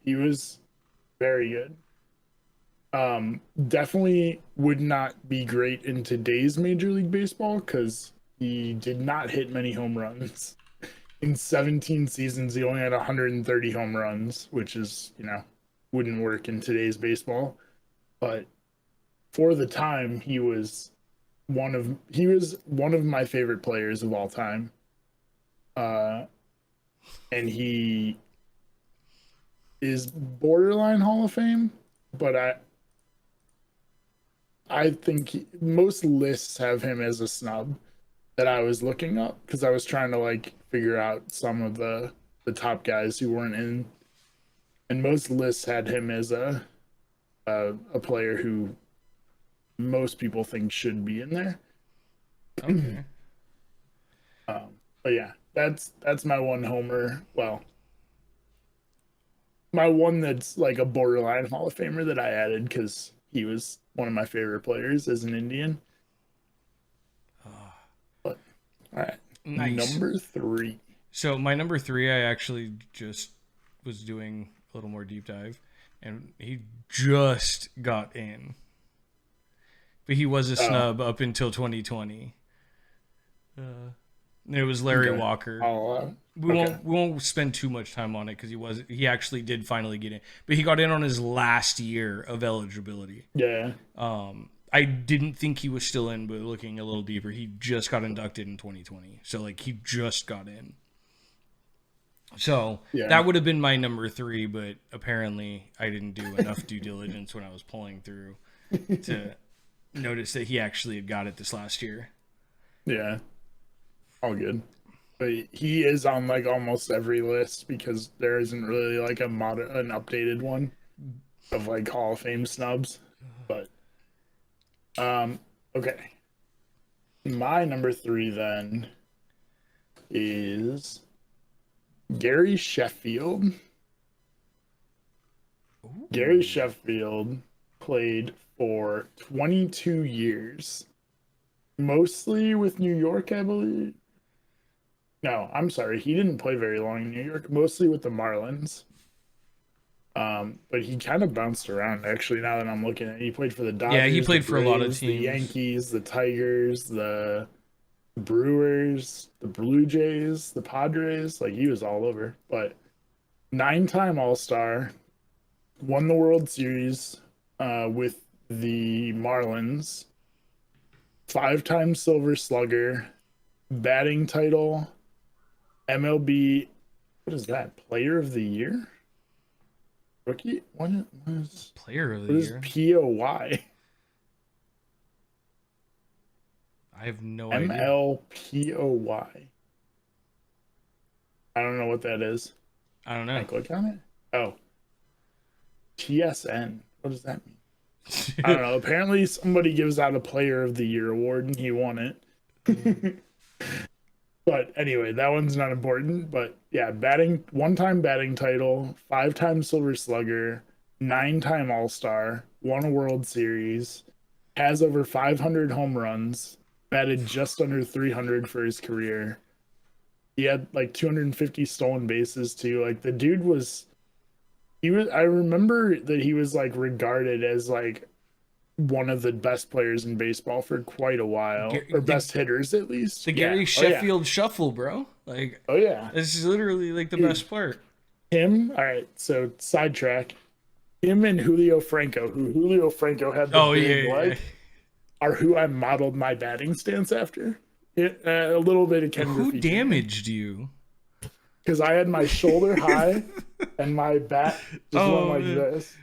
he was very good. Definitely would not be great in today's Major League Baseball because he did not hit many home runs. In 17 seasons, he only had 130 home runs, which is, wouldn't work in today's baseball. But for the time, he was one of my favorite players of all time. And he is borderline Hall of Fame, but I think most lists have him as a snub that I was looking up because I was trying to figure out some of the top guys who weren't in, and most lists had him as a player who most people think should be in there. Okay. But yeah, that's my one homer. Well, my one that's a borderline Hall of Famer that I added because he was one of my favorite players as an Indian. But all right. Nice. Number 3. So my number 3, I actually just was doing a little more deep dive, and he just got in. But he was a snub up until 2020. It was Larry Walker. We won't spend too much time on it because he actually did finally get in, but he got in on his last year of eligibility. Yeah. I didn't think he was still in, but looking a little deeper, he just got inducted in 2020. So like he just got in. So that would have been my number 3, but apparently I didn't do enough due diligence when I was pulling through to notice that he actually had got it this last year. Yeah. All good. But he is on like almost every list because there isn't really like an updated one of like Hall of Fame snubs. But okay. My number 3 then is Gary Sheffield. Ooh. Gary Sheffield played for 22 years. Mostly with New York, I believe. No, I'm sorry. He didn't play very long in New York. Mostly with the Marlins. But he kind of bounced around, actually, now that I'm looking at it. He played for the Dodgers. Yeah, he played for a lot of teams. The Yankees, the Tigers, the Brewers, the Blue Jays, the Padres. Like, he was all over. But 9-time All-Star. Won the World Series with the Marlins. 5-time Silver Slugger. Batting title. MLB, what is that? Player of the Year? Rookie? What is Player of the Year? POY? I have no idea. MLPOY. I don't know what that is. I don't know. Can I click on it? Oh. TSN. What does that mean? I don't know. Apparently somebody gives out a Player of the Year award and he won it. But anyway, that one's not important. But yeah, 1-time batting title, 5-time Silver Slugger, 9-time All-Star, won a World Series, has over 500 home runs, batted just under 300 for his career. He had like 250 stolen bases too. Like the dude I remember that he was like regarded as like one of the best players in baseball for quite a while, or best hitters at least. The Gary Sheffield shuffle, bro. Like, oh yeah, this is literally like the best part. Him. All right, so sidetrack. Him and Julio Franco, who Julio Franco had the big leg, are who I modeled my batting stance after. A little bit of Ken Who Griffey damaged you? Because I had my shoulder high and my bat just went like this.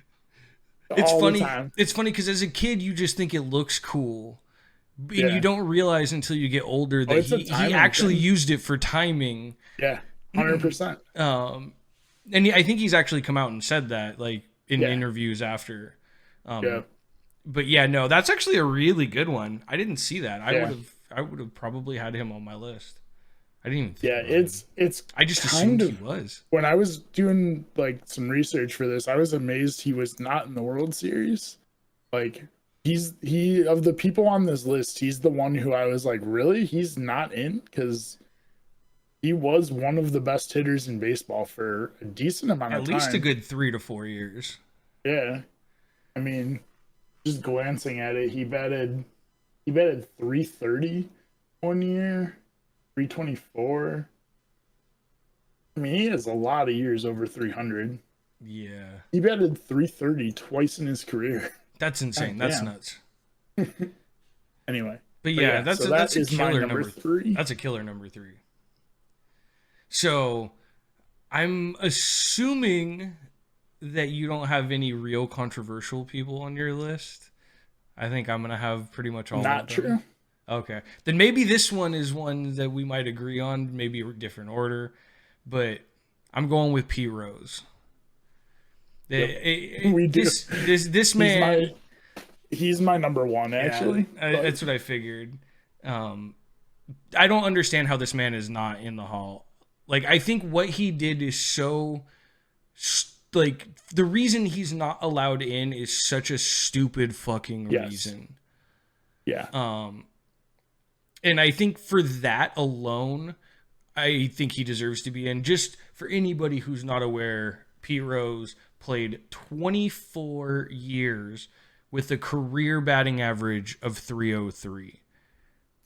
It's funny. It's funny because as a kid, you just think it looks cool, and you don't realize until you get older that he actually used it for timing. Yeah, 100%. And I think he's actually come out and said that, like in interviews after. But yeah, no, that's actually a really good one. I didn't see that. I would have probably had him on my list. I didn't even think it's I just assumed he was. When I was doing like some research for this, I was amazed he was not in the World Series. Like he of the people on this list, he's the one who I was like, really? He's not in? Because he was one of the best hitters in baseball for a decent amount of time. At least a good 3 to 4 years. Yeah. I mean, just glancing at it, he batted 330 one year. 324. I mean, he has a lot of years over 300. Yeah. He batted 330 twice in his career. That's insane. That's nuts. Anyway. But yeah, that's a killer number 3. That's a killer number 3. So, I'm assuming that you don't have any real controversial people on your list. I think I'm going to have pretty much all of them. Not true. Okay. Then maybe this one is one that we might agree on, maybe a different order, but I'm going with P. Rose. We do. This man... He's my number 1, actually. That's what I figured. I don't understand how this man is not in the Hall. Like, I think what he did is so... Like, the reason he's not allowed in is such a stupid fucking reason. Yeah. And I think for that alone, I think he deserves to be in. Just for anybody who's not aware, Pete Rose played 24 years with a career batting average of 303.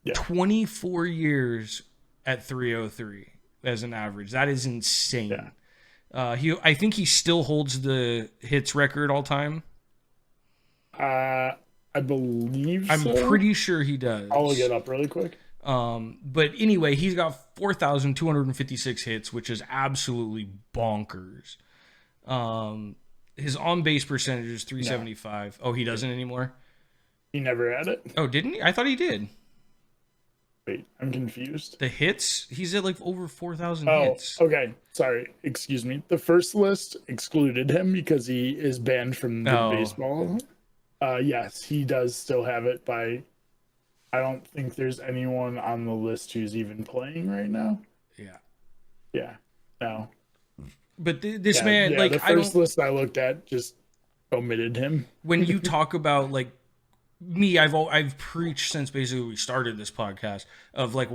Yeah. 24 years at 303 as an average. That is insane. Yeah. I think he still holds the hits record all time. I believe I'm so. pretty sure he does. I'll look it up really quick. But anyway, he's got 4,256 hits, which is absolutely bonkers. His on-base percentage is 375. No. Oh, he doesn't anymore? He never had it? Oh, didn't he? I thought he did. Wait, I'm confused. The hits? He's at like over 4,000 Oh, hits. okay. Sorry. Excuse me. The first list excluded him because he is banned from the baseball. Yes, he does still have it by... I don't think there's anyone on the list who's even playing right now. Yeah. Yeah. No. But this man, like, the first list I looked at just omitted him. When you talk about, like, me, I've preached since basically we started this podcast of like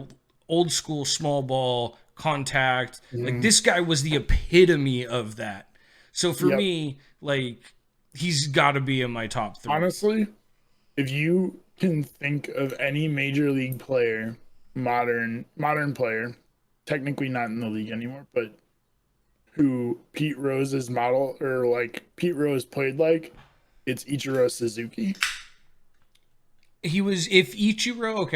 old school small ball contact. Like this guy was the epitome of that. So for me, like he's got to be in my top 3. Honestly, if you can think of any major league player, modern player, technically not in the league anymore, but who Pete Rose's model or like Pete Rose played like, it's Ichiro Suzuki. He was if Ichiro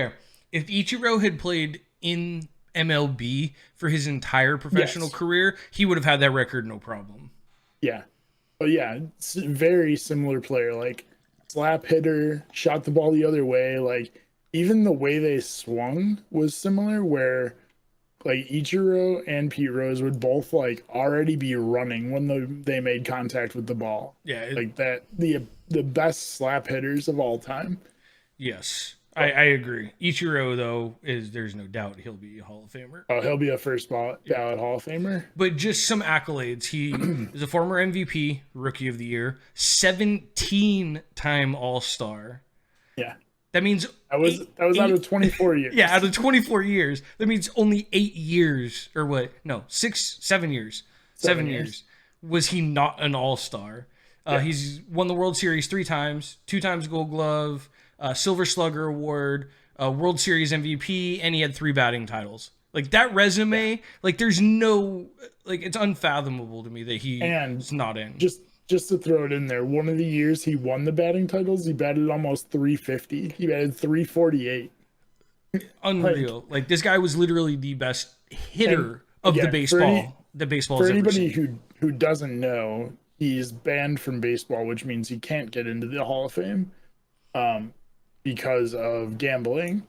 had played in MLB for his entire professional career, he would have had that record no problem. Yeah. But yeah, it's a very similar player, like slap hitter, shot the ball the other way, like even the way they swung was similar where like Ichiro and Pete Rose would both like already be running when they made contact with the ball. Yeah. Like that the best slap hitters of all time. Yes, I agree. Ichiro, though, there's no doubt he'll be a Hall of Famer. Oh, he'll be a first ballot Hall of Famer. But just some accolades. He is a former MVP, Rookie of the Year, 17-time All-Star. Yeah. That means... That was out of 24 years. Yeah, out of 24 years. That means only 8 years, or what? No, 7 years. 7 years. Was he not an All-Star? He's won the World Series 3 times, 2 times Gold Glove, Silver Slugger Award, World Series MVP, and he had 3 batting titles. Like that resume, like there's no, like it's unfathomable to me that he's not in. Just to throw it in there, one of the years he won the batting titles, he batted almost 350. He batted 348. Unreal. Like this guy was literally the best hitter of the baseball. For anybody who doesn't know, he's banned from baseball, which means he can't get into the Hall of Fame. Because of gambling,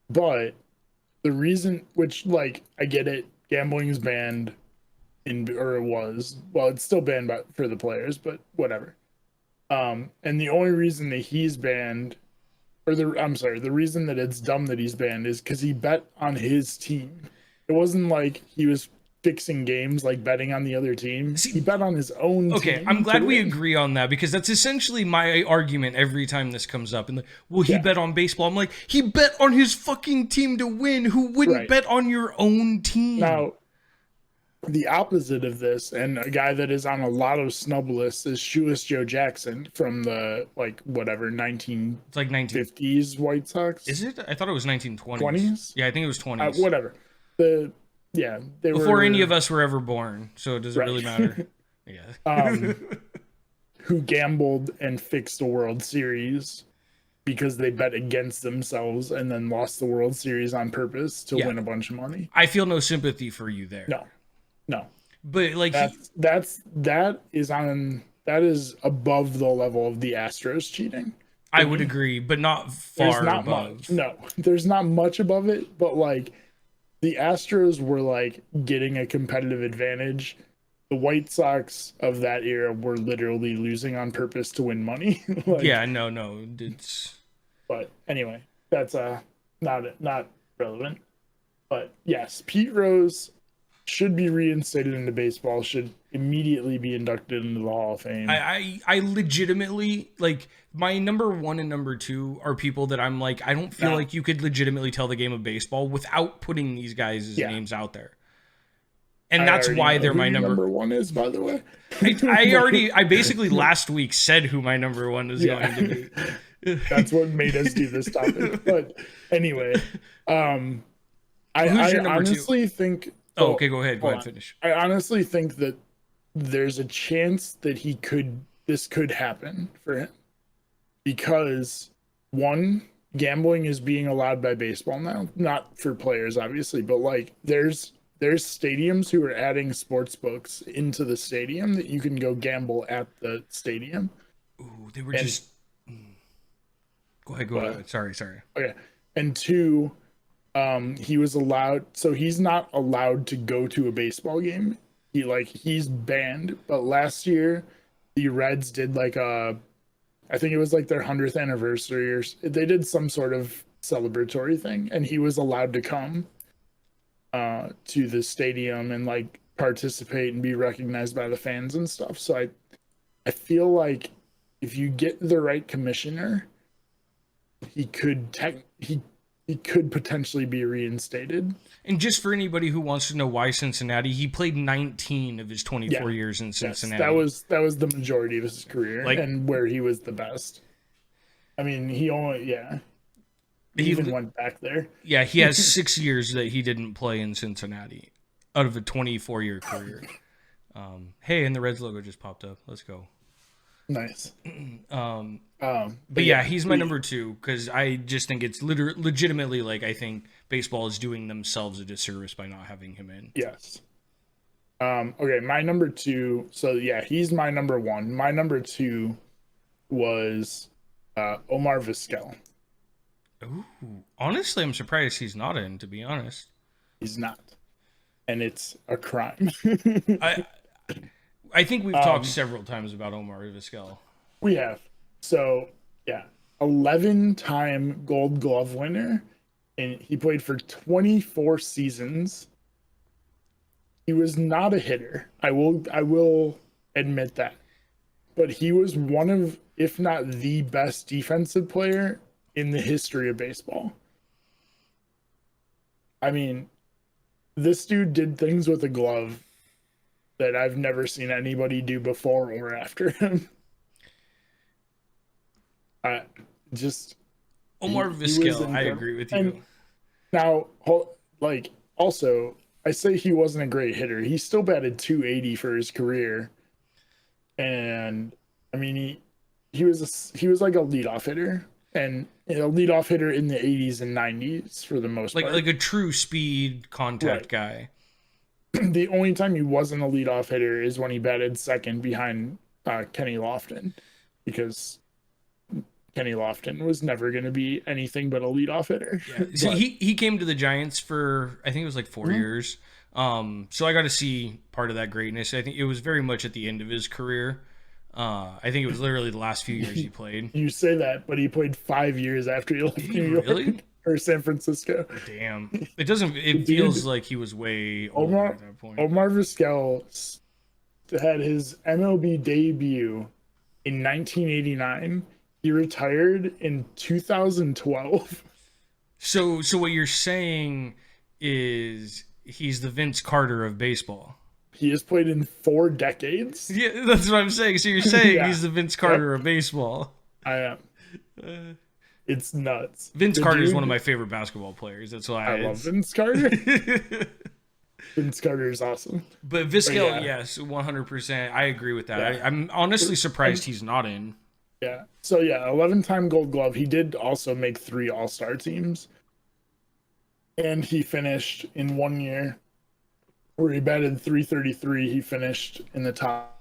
but the reason, which like I get it, gambling is banned it's still banned for the players, but whatever. And the only reason that he's banned, the reason that it's dumb that he's banned is because he bet on his team. It wasn't like he was fixing games, like betting on the other team. He bet on his own team. Okay, I'm glad we agree on that because that's essentially my argument every time this comes up. And he bet on baseball. I'm like, he bet on his fucking team to win. Who wouldn't bet on your own team? Now, the opposite of this, and a guy that is on a lot of snub lists, is Shoeless Joe Jackson from the 1950s White Sox. Is it? I thought it was 1920s. 20s? Yeah, I think it was 20s. Whatever. They before any of us were ever born, so it doesn't really matter. Yeah. Who gambled and fixed the World Series because they bet against themselves and then lost the World Series on purpose to win a bunch of money. I feel no sympathy for you there. No. But like that is above the level of the Astros cheating. I would agree, but not far above. No, there's not much above it, but like the Astros were like getting a competitive advantage. The White Sox of that era were literally losing on purpose to win money. No, it's. But anyway, that's not relevant. But yes, Pete Rose should be reinstated into baseball. immediately be inducted into the Hall of Fame. I legitimately, like, my number 1 and number 2 are people that I'm like, I don't feel like you could legitimately tell the game of baseball without putting these guys' names out there. And that's why they're my number 1 is, by the way. I basically last week said who my number 1 is going to be. That's what made us do this topic. But anyway, I honestly think. Oh, okay, go ahead. Go ahead, finish. I honestly think that there's a chance that this could happen for him, because one, gambling is being allowed by baseball now, not for players obviously, but like there's stadiums who are adding sports books into the stadium that you can go gamble at the stadium. Ooh, they were just. Go ahead. Sorry. Okay, and 2, he was allowed. So he's not allowed to go to a baseball game. He's banned. But last year, the Reds did I think it was like their 100th anniversary, or they did some sort of celebratory thing, and he was allowed to come to the stadium and like participate and be recognized by the fans and stuff. So I feel like if you get the right commissioner, he could potentially be reinstated. And just for anybody who wants to know why Cincinnati, he played 19 of his 24 years in Cincinnati. Yes, that was the majority of his career, and where he was the best. I mean, he even went back there. Yeah, he has 6 years that he didn't play in Cincinnati out of a 24-year career. Hey, and the Reds logo just popped up. Let's go. Nice. But yeah, he's my number 2 because I just think it's legitimately like, I think baseball is doing themselves a disservice by not having him in. Yes. Okay, my number 2. So yeah, he's my number 1. My number 2 was Omar Vizquel. Ooh, honestly, I'm surprised he's not in, to be honest. He's not. And it's a crime. I think we've talked several times about Omar Vizquel. We have. So, yeah, 11-time Gold Glove winner, and he played for 24 seasons. He was not a hitter. I will admit that. But he was one of, if not the best defensive player in the history of baseball. I mean, this dude did things with a glove that I've never seen anybody do before or after him. Omar Vizquel, I agree with you. And now, like, also, I say he wasn't a great hitter. He still batted .280 for his career, and I mean, he was like a leadoff hitter, and a leadoff hitter in the 80s and 90s for the most part, like a true speed contact guy. The only time he wasn't a leadoff hitter is when he batted second behind Kenny Lofton, because Kenny Lofton was never going to be anything but a leadoff hitter. Yeah. So he came to the Giants for, I think it was like 4 years. So I got to see part of that greatness. I think it was very much at the end of his career. I think it was literally the last few years he played. You say that, but he played 5 years after he left New York. Really? Or San Francisco. Damn. It feels like he was way older at that point. Omar Vizquel had his MLB debut in 1989. He retired in 2012. So what you're saying is he's the Vince Carter of baseball. He has played in 4 decades. Yeah, that's what I'm saying. So you're saying he's the Vince Carter of baseball. I am. It's nuts. Vince Carter is one of my favorite basketball players. That's why I love Vince Carter. Vince Carter is awesome. But Vizquel, yes, 100%. I agree with that. Yeah. I'm honestly surprised he's not in. Yeah. So, 11-time Gold Glove. He did also make 3 All-Star teams. And he finished in 1 year where he batted .333. He finished in the top.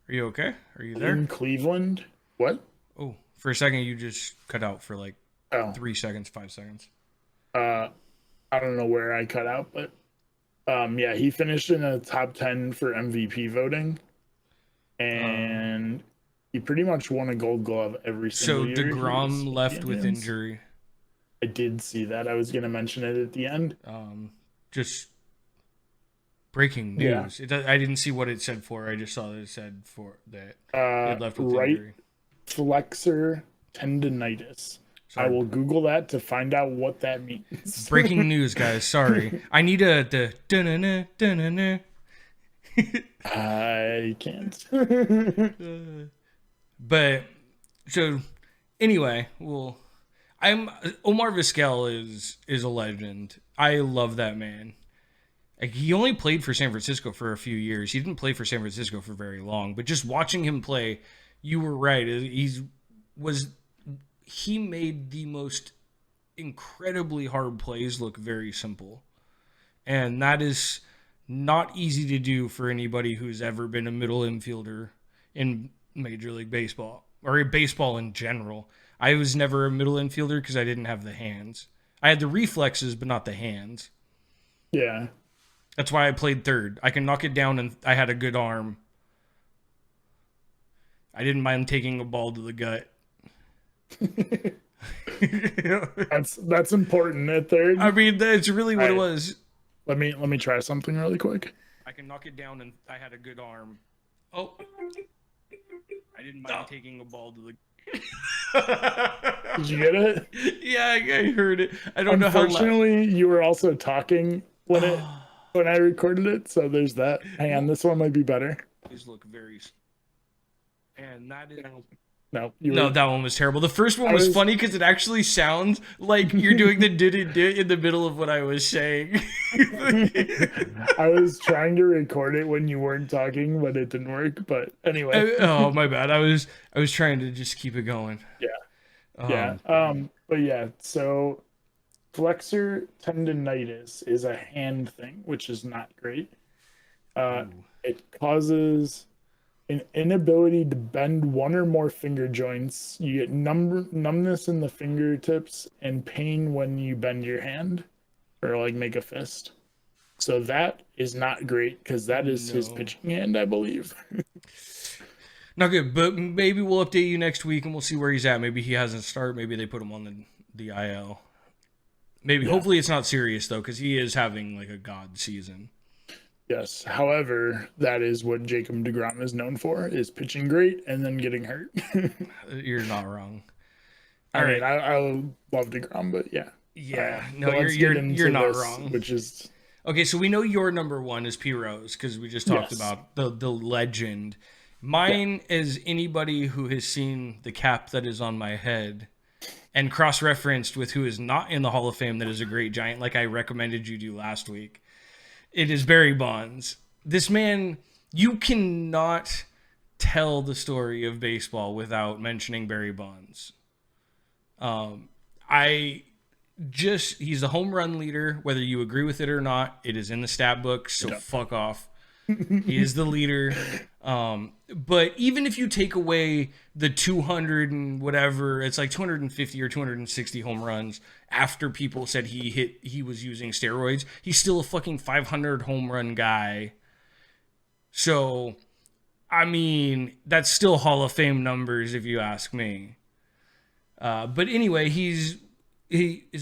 Are you okay? Are you there? In Cleveland. What? Oh, for a second you just cut out for like 3 seconds, 5 seconds. I don't know where I cut out, but he finished in the top 10 for MVP voting, and he pretty much won a Gold Glove every single year. So DeGrom left with injury. I did see that. I was going to mention it at the end. just breaking news. I didn't see what it said for. I just saw that it said for that he had left with right injury. Flexor tendonitis. Sorry. I will Google that to find out what that means. Breaking news, guys. Sorry. I need the dun-na-na, dun-na-na. I can't. But so anyway, well, Omar Vizquel is a legend. I love that man. Like, he only played for San Francisco for a few years. He didn't play for San Francisco for very long. But just watching him play, you were right. He made the most incredibly hard plays look very simple. And that is not easy to do for anybody who's ever been a middle infielder in Major League Baseball, or baseball in general. I was never a middle infielder because I didn't have the hands. I had the reflexes, but not the hands. Yeah. That's why I played third. I can knock it down, and I had a good arm. I didn't mind taking a ball to the gut. That's important at third. I mean, that's really what it was. Let me try something really quick. I can knock it down, and I had a good arm. Oh, I didn't mind taking a ball to the. Did you get it? Yeah, I heard it. I don't know how. Unfortunately, you were also talking when I recorded it, so there's that. Hang on, this one might be better. These look very. And that is. No, that one was terrible. The first one was funny because it actually sounds like you're doing the did in the middle of what I was saying. I was trying to record it when you weren't talking, but it didn't work. But anyway. Oh, my bad. I was trying to just keep it going. Yeah. But yeah, so flexor tendonitis is a hand thing, which is not great. It causes an inability to bend one or more finger joints. You get numbness in the fingertips and pain when you bend your hand or like make a fist. So that is not great because that is his pitching hand, I believe. Not good, but maybe we'll update you next week and we'll see where he's at. Maybe he hasn't started. Maybe they put him on the IL. Maybe. Yeah. Hopefully it's not serious, though, because he is having like a god season. Yes. However, that is what Jacob deGrom is known for, is pitching great and then getting hurt. You're not wrong. I mean, I love deGrom, but yeah. Yeah. No, you're not wrong. Which is... Okay, so we know your number one is P. Rose because we just talked about the legend. Mine is anybody who has seen the cap that is on my head and cross-referenced with who is not in the Hall of Fame that is a great Giant, like I recommended you do last week. It is Barry Bonds. This man, you cannot tell the story of baseball without mentioning Barry Bonds. He's the home run leader, whether you agree with it or not. It is in the stat book, so fuck off. He is the leader. But even if you take away the 200 and whatever, it's like 250 or 260 home runs after people said he was using steroids, he's still a fucking 500 home run guy. So, I mean, that's still Hall of Fame numbers if you ask me. But anyway, his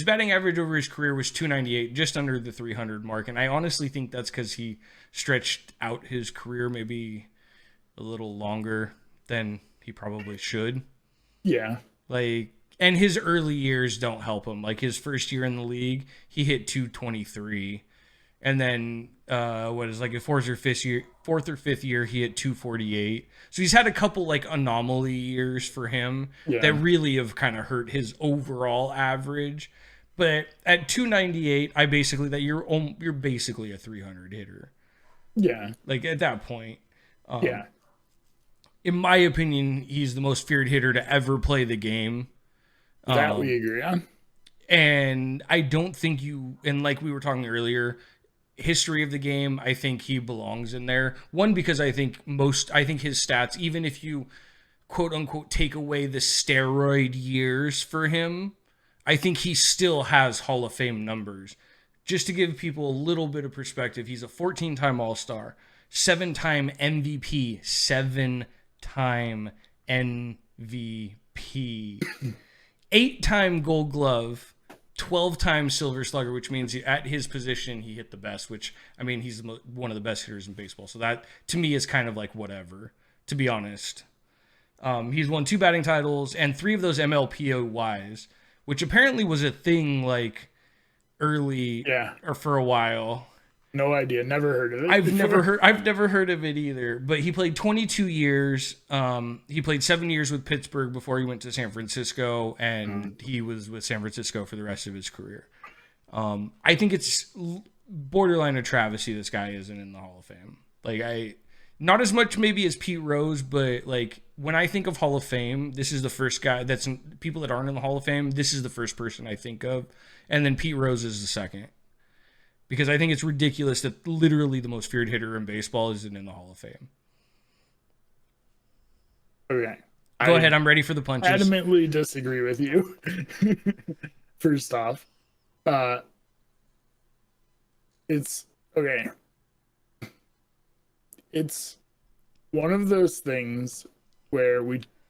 batting average over his career was 298, just under the 300 mark. And I honestly think that's because he stretched out his career maybe a little longer than he probably should. Yeah. And his early years don't help him. Like his first year in the league, he hit 223. And then his fourth or fifth year, he hit 248. So he's had a couple like anomaly years for him that really have kind of hurt his overall average. But at 298, you're basically a 300 hitter. Yeah. Like at that point. In my opinion, he's the most feared hitter to ever play the game. That we agree on. And I don't think and like we were talking earlier, history of the game, I think he belongs in there. One, because I think his stats, even if you quote unquote take away the steroid years for him, I think he still has Hall of Fame numbers. Just to give people a little bit of perspective, he's a 14-time All-Star, 7-time MVP, 7-time MVP, 8-time Gold Glove, 12-time Silver Slugger, which means at his position he hit the best, which, I mean, he's one of the best hitters in baseball. So that, to me, is kind of like whatever, to be honest. He's won 2 batting titles and 3 of those MLPOYs, which apparently was a thing like early or for a while. No idea. Never heard of it. I've never heard of it either. But he played 22 years. He played 7 years with Pittsburgh before he went to San Francisco, and he was with San Francisco for the rest of his career. I think it's borderline a travesty this guy isn't in the Hall of Fame. Like, not as much maybe as Pete Rose, but like when I think of Hall of Fame, this is the first guy that's people that aren't in the Hall of Fame. This is the first person I think of, and then Pete Rose is the second. Because I think it's ridiculous that literally the most feared hitter in baseball isn't in the Hall of Fame. Okay. Go ahead. I'm ready for the punches. Adamantly disagree with you. First off, it's okay. It's one of those things where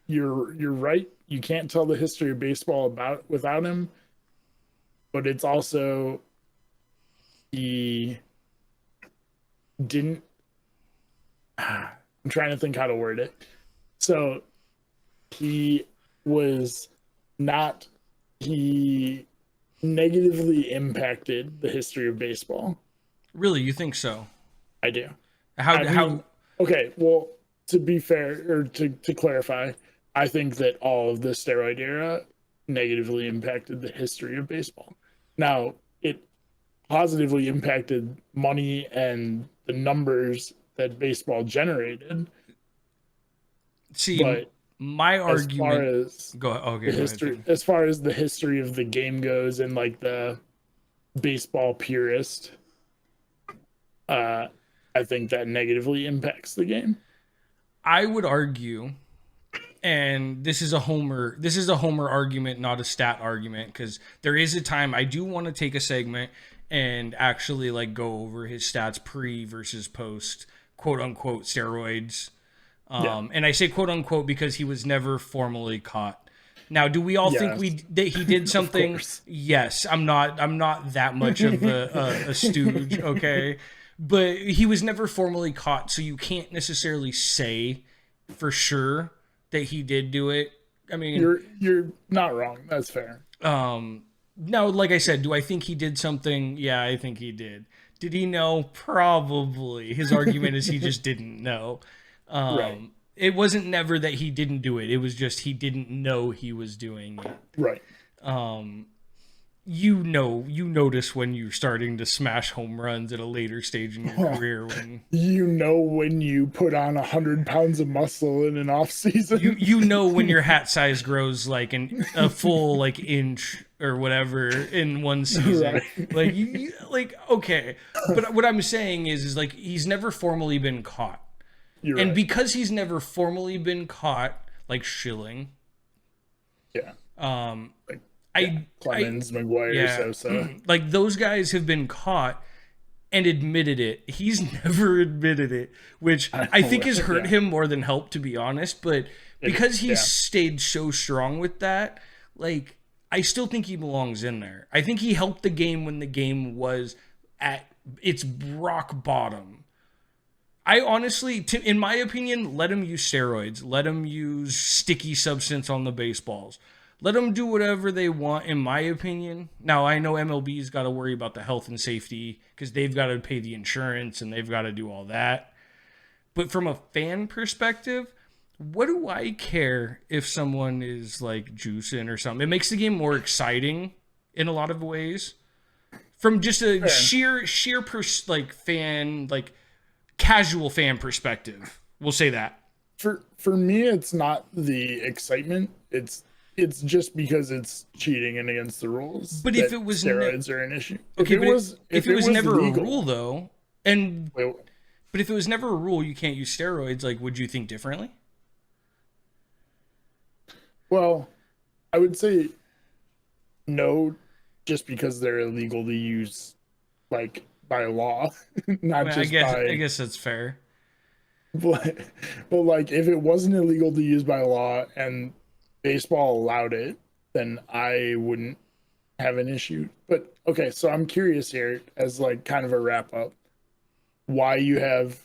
you're right. You can't tell the history of baseball without him, but it's also he didn't. I'm trying to think how to word it. So he negatively impacted the history of baseball. Really, you think so? I do. How? Okay, well, to be fair, or to clarify, I think that all of the steroid era negatively impacted the history of baseball. Now, it positively impacted money and the numbers that baseball generated. See, but my argument. As far as the history of the game goes, and like the baseball purist, I think that negatively impacts the game. I would argue, and this is a homer argument, not a stat argument, because there is a time I do want to take a segment and actually like go over his stats pre versus post, quote unquote, steroids. And I say quote unquote because he was never formally caught. Now, do we all think that he did something? Yes, I'm not that much of a stooge, okay? But he was never formally caught, so you can't necessarily say for sure that he did do it. I mean, you're not wrong. That's fair. Now, like I said, do I think he did something? Yeah, I think he did. Did he know? Probably. His argument is he just didn't know. Right. It wasn't never that he didn't do it. It was just he didn't know he was doing it. Right. You notice when you're starting to smash home runs at a later stage in your career. When you put on 100 pounds of muscle in an off season. You know when your hat size grows like a full like inch or whatever in one season. Right. Like like okay, but what I'm saying is like he's never formally been caught. You're right. Because he's never formally been caught, like Schilling. Yeah. Clemens, McGuire, Sosa. Like those guys have been caught and admitted it. He's never admitted it, which I think has hurt him more than helped, to be honest. But because he's stayed so strong with that, like I still think he belongs in there. I think he helped the game when the game was at its rock bottom. I honestly, in my opinion, let him use steroids. Let him use sticky substance on the baseballs. Let them do whatever they want, in my opinion. Now, I know MLB's got to worry about the health and safety because they've got to pay the insurance and they've got to do all that. But from a fan perspective, what do I care if someone is like juicing or something? It makes the game more exciting in a lot of ways. From just a sheer fan, like casual fan perspective, we'll say that. For me, it's not the excitement. It's just because it's cheating and against the rules. But if it was steroids are an issue. Okay, if it was never legal, a rule though, but if it was never a rule, you can't use steroids. Like, would you think differently? Well, I would say no, just because they're illegal to use, like by law, not I guess that's fair. But like, if it wasn't illegal to use by law and baseball allowed it, then I wouldn't have an issue. But okay, so I'm curious here as like kind of a wrap up, why you have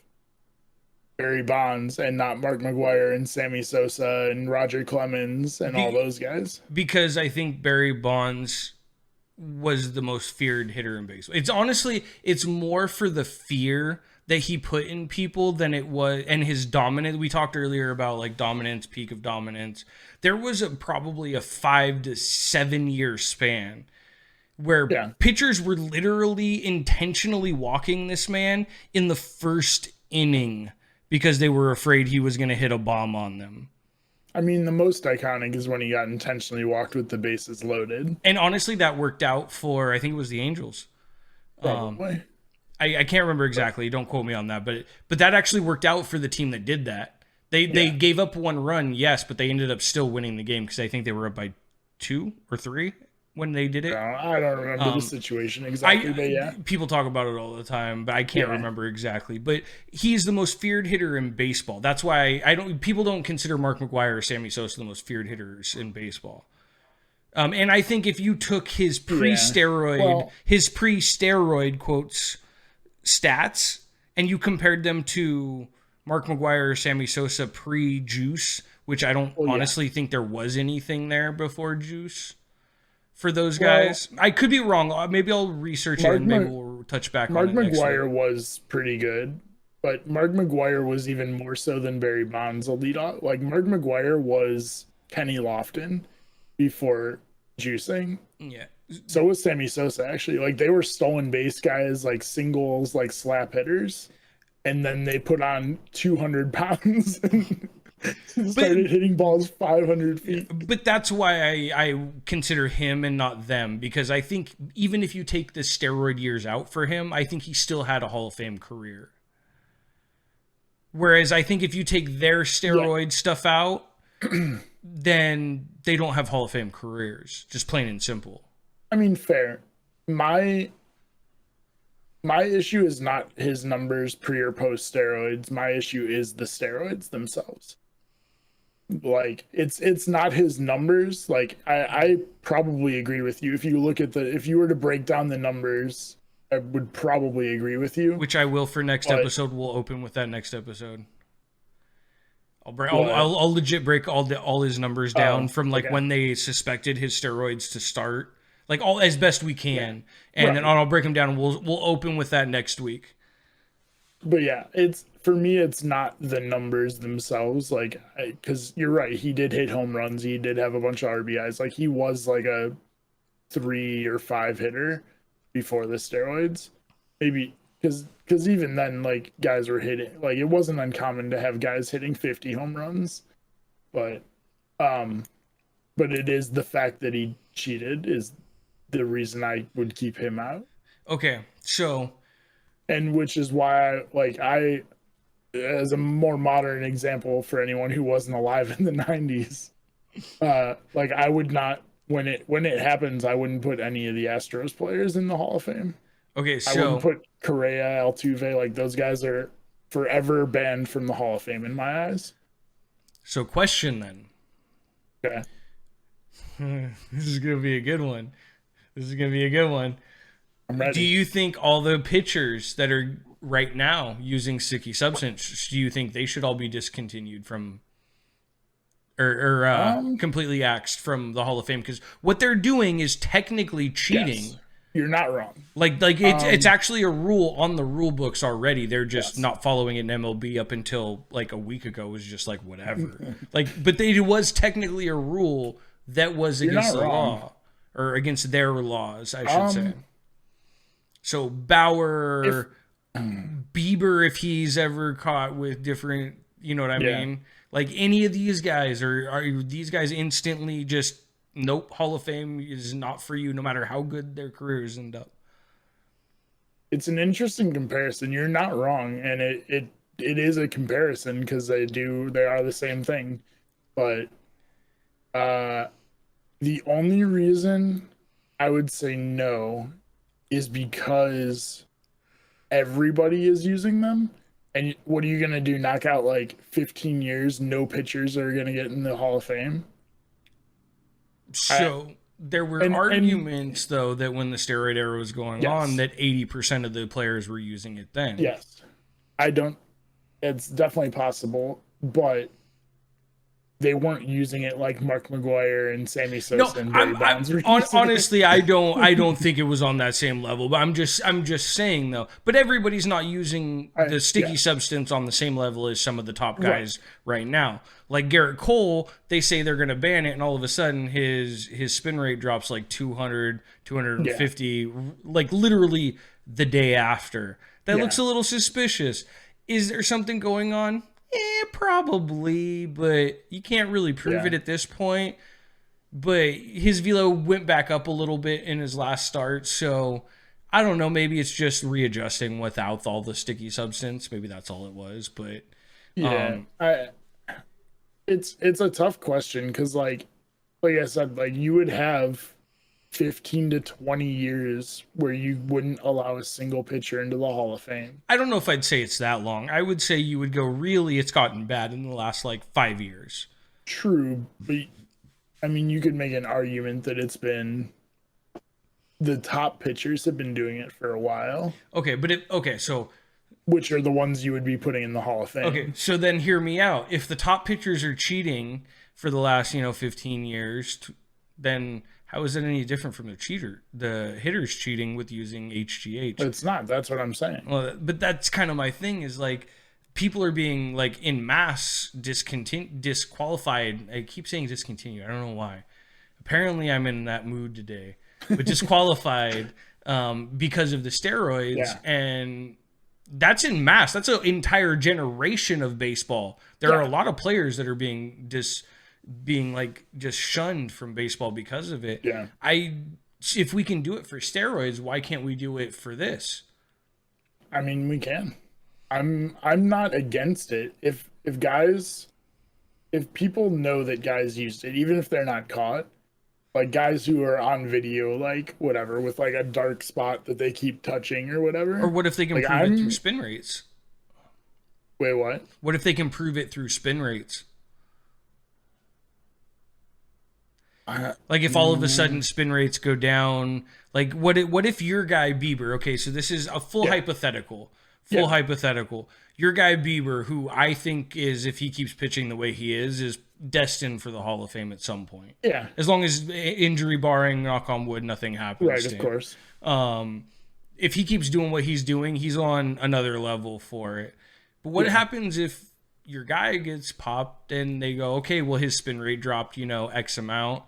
Barry Bonds and not Mark McGwire and Sammy Sosa and Roger Clemens and all those guys. Because I think Barry Bonds was the most feared hitter in baseball. It's more for the fear that he put in people than it was, and his dominance. We talked earlier about like dominance, peak of dominance. There was probably a 5 to 7 year span where pitchers were literally intentionally walking this man in the first inning because they were afraid he was going to hit a bomb on them. I mean, the most iconic is when he got intentionally walked with the bases loaded. And honestly, that worked out for, I think it was the Angels. Probably. I can't remember exactly. Don't quote me on that. But that actually worked out for the team that did that. They gave up 1 run, yes, but they ended up still winning the game because I think they were up by 2 or 3 when they did it. No, I don't remember the situation exactly, but yeah. People talk about it all the time, but I can't remember exactly. But he's the most feared hitter in baseball. That's why people don't consider Mark McGwire or Sammy Sosa the most feared hitters in baseball. And I think if you took his pre-steroid quotes stats and you compared them to Mark McGwire or Sammy Sosa pre-juice, which I don't honestly think there was anything there before juice for those guys. I could be wrong. Maybe I'll research it and maybe we'll touch back on it next McGwire week. was pretty good, but Mark McGwire was even more so than Barry Bonds a leadoff. Like Mark McGwire was Kenny Lofton before juicing. Yeah. So was Sammy Sosa, actually. Like, they were stolen base guys, like singles, like slap hitters. And then they put on 200 pounds and started hitting balls 500 feet. But that's why I consider him and not them, because I think even if you take the steroid years out for him, I think he still had a Hall of Fame career. Whereas I think if you take their steroid stuff out, then they don't have Hall of Fame careers, just plain and simple. I mean, fair. My issue is not his numbers pre or post steroids. My issue is the steroids themselves. Like, it's not his numbers. Like, I probably agree with you. If you were to break down the numbers, I would probably agree with you. Which I will for next episode. We'll open with that next episode. I'll legit break all his numbers down from like when they suspected his steroids to start, like all as best we can, and then I'll break them down. And we'll open with that next week. But yeah, for me, it's not the numbers themselves, like, because you're right. He did hit home runs. He did have a bunch of RBIs. Like, he was like a 3 or 5 hitter before the steroids, maybe. Because even then, like, guys were hitting, like, it wasn't uncommon to have guys hitting 50 home runs, but it is the fact that he cheated is the reason I would keep him out. Okay, so, and which is why I as a more modern example for anyone who wasn't alive in the 90s, like, I would not, when it happens, I wouldn't put any of the Astros players in the Hall of Fame. Okay, so I wouldn't put Correa, Altuve, like, those guys are forever banned from the Hall of Fame in my eyes. So, question then. Okay. This is gonna be a good one. I'm ready. Do you think all the pitchers that are right now using sticky substance, do you think they should all be discontinued from or completely axed from the Hall of Fame? Because what they're doing is technically cheating. Yes. You're not wrong. Like it's actually a rule on the rule books already. They're just not following it in MLB up until like a week ago. It was just like whatever. But it was technically a rule that was against the law or against their laws, I should say. So Bauer, Bieber, if he's ever caught with different, you know what I mean? Like any of these guys, are these guys instantly just, nope, Hall of Fame is not for you, no matter how good their careers end up? It's an interesting comparison. You're not wrong, and it is a comparison because they are the same thing. But the only reason I would say no is because everybody is using them. And what are you going to do? Knock out like 15 years, no pitchers are going to get in the Hall of Fame? So there were arguments, though, that when the steroid era was going on, that 80% of the players were using it then. Yes. It's definitely possible, but they weren't using it like Mark McGwire and Sammy Sosa and Barry Bonds were using honestly, I don't think it was on that same level. But I'm just saying though. But everybody's not using the sticky substance on the same level as some of the top guys right now. Like Garrett Cole, they say they're going to ban it, and all of a sudden his spin rate drops like 200, 250, like literally the day after. That looks a little suspicious. Is there something going on? Probably, but you can't really prove it at this point. But his velo went back up a little bit in his last start, so I don't know. Maybe it's just readjusting without all the sticky substance. Maybe that's all it was. But it's a tough question because, like I said, like you would have 15 to 20 years where you wouldn't allow a single pitcher into the Hall of Fame. I don't know if I'd say it's that long. I would say you would go, really, it's gotten bad in the last, 5 years. True, but, I mean, you could make an argument that it's been... The top pitchers have been doing it for a while. Okay, so... Which are the ones you would be putting in the Hall of Fame. Okay, so then hear me out. If the top pitchers are cheating for the last, 15 years, then... How is it any different from the hitters cheating with using HGH? It's not. That's what I'm saying. Well, but that's kind of my thing is people are being in mass disqualified. I keep saying discontinued. I don't know why. Apparently I'm in that mood today. But disqualified because of the steroids. And that's in mass. That's an entire generation of baseball. There are a lot of players that are being just shunned from baseball because of it. Yeah. If we can do it for steroids, why can't we do it for this? I mean, we can. I'm not against it. If people know that guys used it, even if they're not caught, like guys who are on video, like whatever, with like a dark spot that they keep touching or whatever. Or what if they can prove it through spin rates? Wait, what? What if they can prove it through spin rates? Like if all of a sudden spin rates go down, like what if your guy Bieber, okay, so this is a full hypothetical. Your guy Bieber, who I think is, if he keeps pitching the way he is destined for the Hall of Fame at some point. Yeah. As long as injury barring, knock on wood, nothing happens. Right, of course. If he keeps doing what he's doing, he's on another level for it. But what happens if your guy gets popped and they go, okay, well, his spin rate dropped, X amount,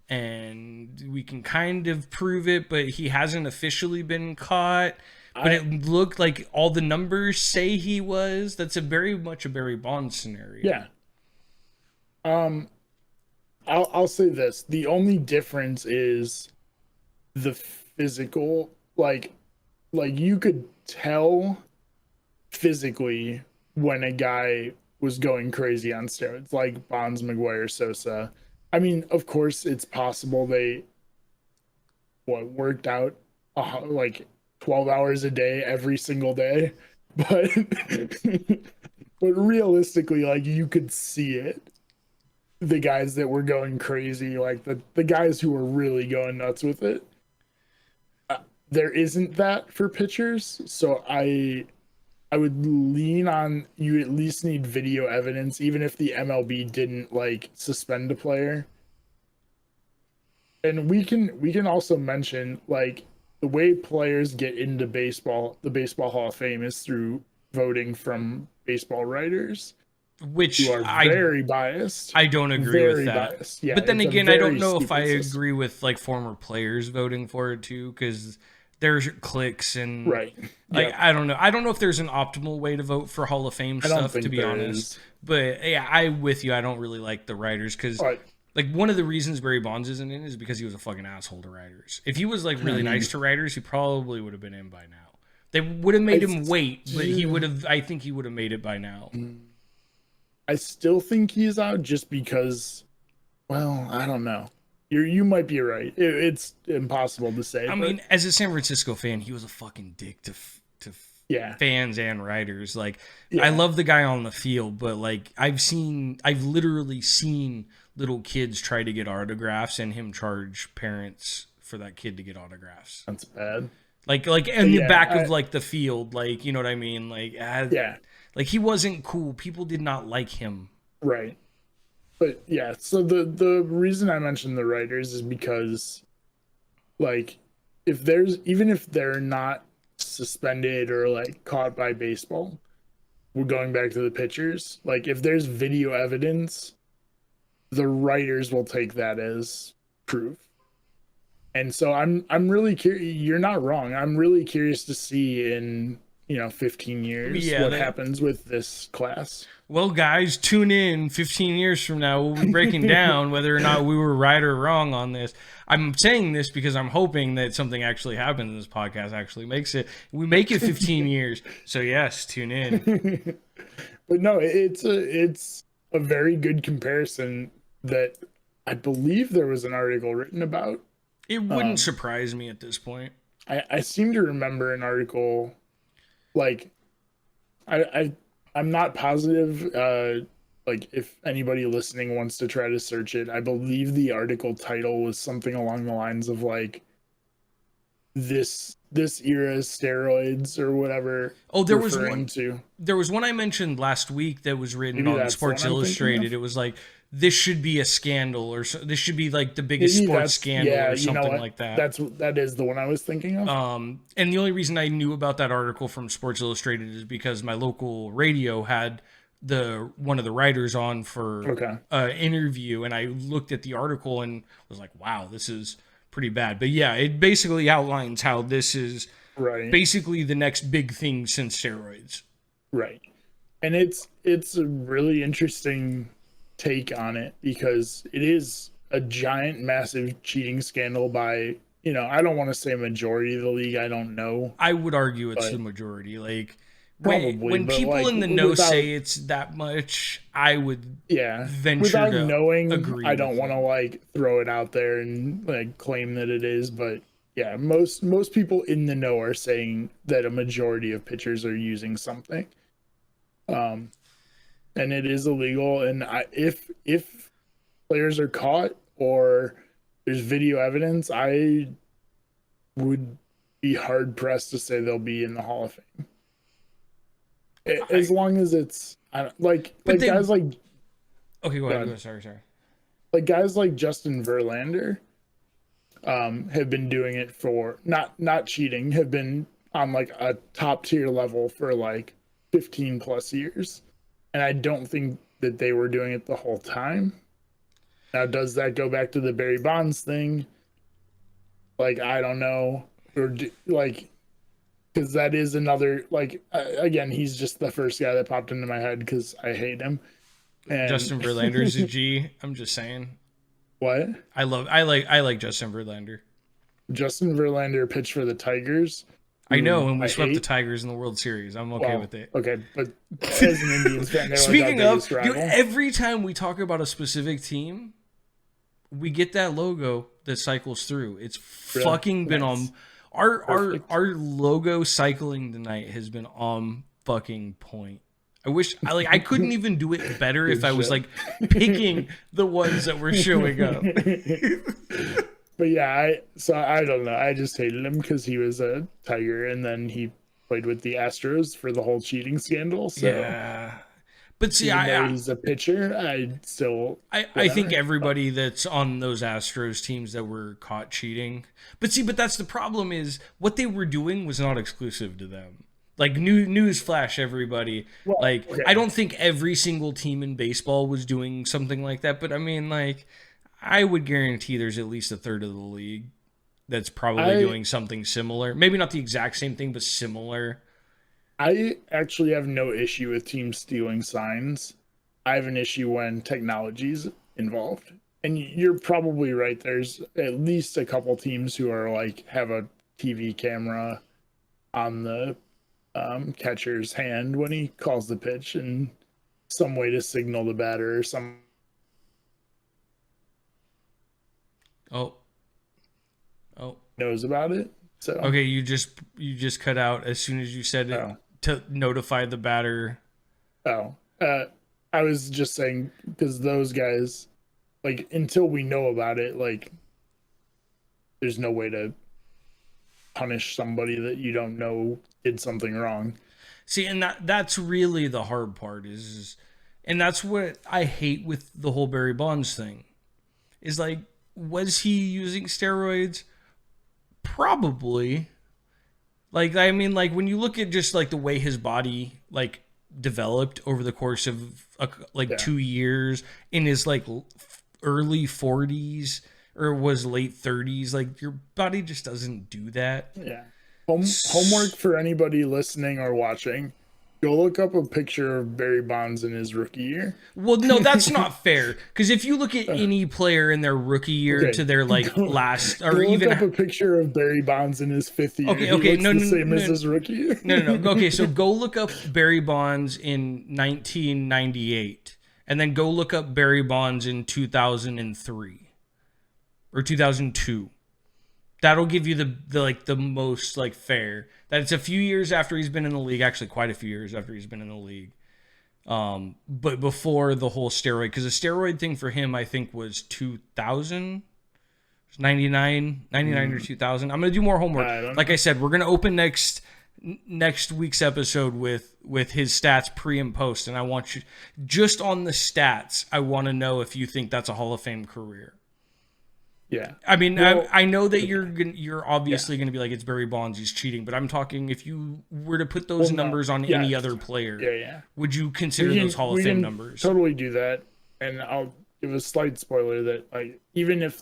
and we can kind of prove it, but he hasn't officially been caught. But it looked like all the numbers say he was. That's very much a Barry Bonds scenario. Yeah. I'll say this. The only difference is the physical, like you could tell physically when a guy was going crazy on steroids, like Bonds, McGwire, Sosa. I mean, of course, it's possible they worked out 12 hours a day every single day, but realistically, like you could see it. The guys that were going crazy, like the guys who were really going nuts with it. There isn't that for pitchers, so I would lean on you at least need video evidence, even if the MLB didn't suspend a player. And we can also mention the way players get into baseball, the Baseball Hall of Fame, is through voting from baseball writers, which are very biased. I don't agree with that. Biased. Yeah, but then again, I don't know if I agree with former players voting for it too, because there's clicks and right. I don't know. I don't know if there's an optimal way to vote for Hall of Fame stuff, to be honest. But yeah, I'm with you. I don't really like the writers because one of the reasons Barry Bonds isn't in is because he was a fucking asshole to writers. If he was really nice to writers, he probably would have been in by now. They would have made him wait, but he would have. I think he would have made it by now. I still think he's out just because. Well, I don't know. You might be right. It's impossible to say. I mean, as a San Francisco fan, he was a fucking dick to Yeah. fans and writers. Like, Yeah. I love the guy on the field, but like I've literally seen little kids try to get autographs and him charge parents for that kid to get autographs. That's bad. Like in the Yeah, back of like the field, like, you know what I mean? Like, yeah. like he wasn't cool. People did not like him. Right. But yeah, so the reason I mentioned the writers is because, like, even if they're not suspended or like caught by baseball, we're going back to the pitchers. Like, if there's video evidence, the writers will take that as proof. And so I'm really curious. You're not wrong. I'm really curious to see in 15 years what happens with this class. Well, guys, tune in 15 years from now. We'll be breaking down whether or not we were right or wrong on this. I'm saying this because I'm hoping that something actually happens in this podcast, actually makes it. We make it 15 years. So, yes, tune in. But no, it's a very good comparison that I believe there was an article written about. It wouldn't surprise me at this point. I seem to remember an article, like, I'm not positive, like, if anybody listening wants to try to search it. I believe the article title was something along the lines of, like, this era's steroids or whatever. Oh, there was one I mentioned last week that was written on Sports Illustrated. It was like, this should be a scandal, or this should be like the biggest sports scandal, or something like that. That is the one I was thinking of. And the only reason I knew about that article from Sports Illustrated is because my local radio had one of the writers on for an interview, and I looked at the article and was like, wow, this is pretty bad. But yeah, it basically outlines how this is basically the next big thing since steroids. Right. And it's a really interesting take on it, because it is a giant, massive cheating scandal by, I don't want to say majority of the league. I don't know. I would argue it's the majority. Like, when people, like, in the know say it's that much, I would venture without to knowing. Agree. I don't want to like throw it out there and like claim that it is, but yeah, most people in the know are saying that a majority of pitchers are using something, and it is illegal. And if players are caught or there's video evidence, I would be hard pressed to say they'll be in the Hall of Fame. As long as it's like guys like. Okay, go ahead. Sorry. Like guys like Justin Verlander have been doing it for not cheating, have been on like a top tier level for like 15 plus years. And I don't think that they were doing it the whole time. Now, does that go back to the Barry Bonds thing? Like, I don't know. Or like, because that is another, like, again, he's just the first guy that popped into my head because I hate him. And Justin Verlander's a G. I'm just saying. What? I like Justin Verlander. Justin Verlander pitched for the Tigers. I know, and we swept the Tigers in the World Series. I'm okay with it. Okay, but as an Indians fan, speaking of, every time we talk about a specific team, we get that logo that cycles through. It's fucking been on. Our logo cycling tonight has been on fucking point. I wish I couldn't even do it better if I was like picking the ones that were showing up. But yeah, I don't know. I just hated him because he was a Tiger, and then he played with the Astros for the whole cheating scandal. So yeah, but see, he's a pitcher. I think everybody that's on those Astros teams that were caught cheating. But that's the problem, is what they were doing was not exclusive to them. Like, news flash, everybody. Well, I don't think every single team in baseball was doing something like that. But I mean, like, I would guarantee there's at least a third of the league that's probably doing something similar. Maybe not the exact same thing, but similar. I actually have no issue with teams stealing signs. I have an issue when technology's involved. And you're probably right. There's at least a couple teams who are like have a TV camera on the catcher's hand when he calls the pitch, and some way to signal the batter or some. Oh. Knows about it. So Okay, you just cut out as soon as you said it to notify the batter. Oh, I was just saying because those guys, like, until we know about it, like, there's no way to punish somebody that you don't know did something wrong. See, and that's really the hard part and that's what I hate with the whole Barry Bonds thing. Is like, was he using steroids? Probably. Like, I mean, like, when you look at just like the way his body like developed over the course of 2 years in his like early 40s or was late 30s, like your body just doesn't do that. Yeah. Homework for anybody listening or watching. Go look up a picture of Barry Bonds in his rookie year. Well, no, that's not fair. Because if you look at any player in their rookie year to their like last, or even look up a picture of Barry Bonds in his 5th year. Okay, no, same as his rookie year. No. Okay, so go look up Barry Bonds in 1998, and then go look up Barry Bonds in 2003 or 2002. That'll give you the most like fair. That it's a few years after he's been in the league, actually quite a few years after he's been in the league. But before the whole steroid, because the steroid thing for him, I think was 2000, 99 or 2000. I'm gonna do more homework. Like I said, we're gonna open next week's episode with his stats pre and post, and I want you just on the stats. I want to know if you think that's a Hall of Fame career. Yeah, I mean, well, I know that you're obviously going to be like, it's Barry Bonds, he's cheating, but I'm talking if you were to put those numbers on any other player, would you consider those Hall of Fame numbers? Totally do that, and I'll give a slight spoiler that like even if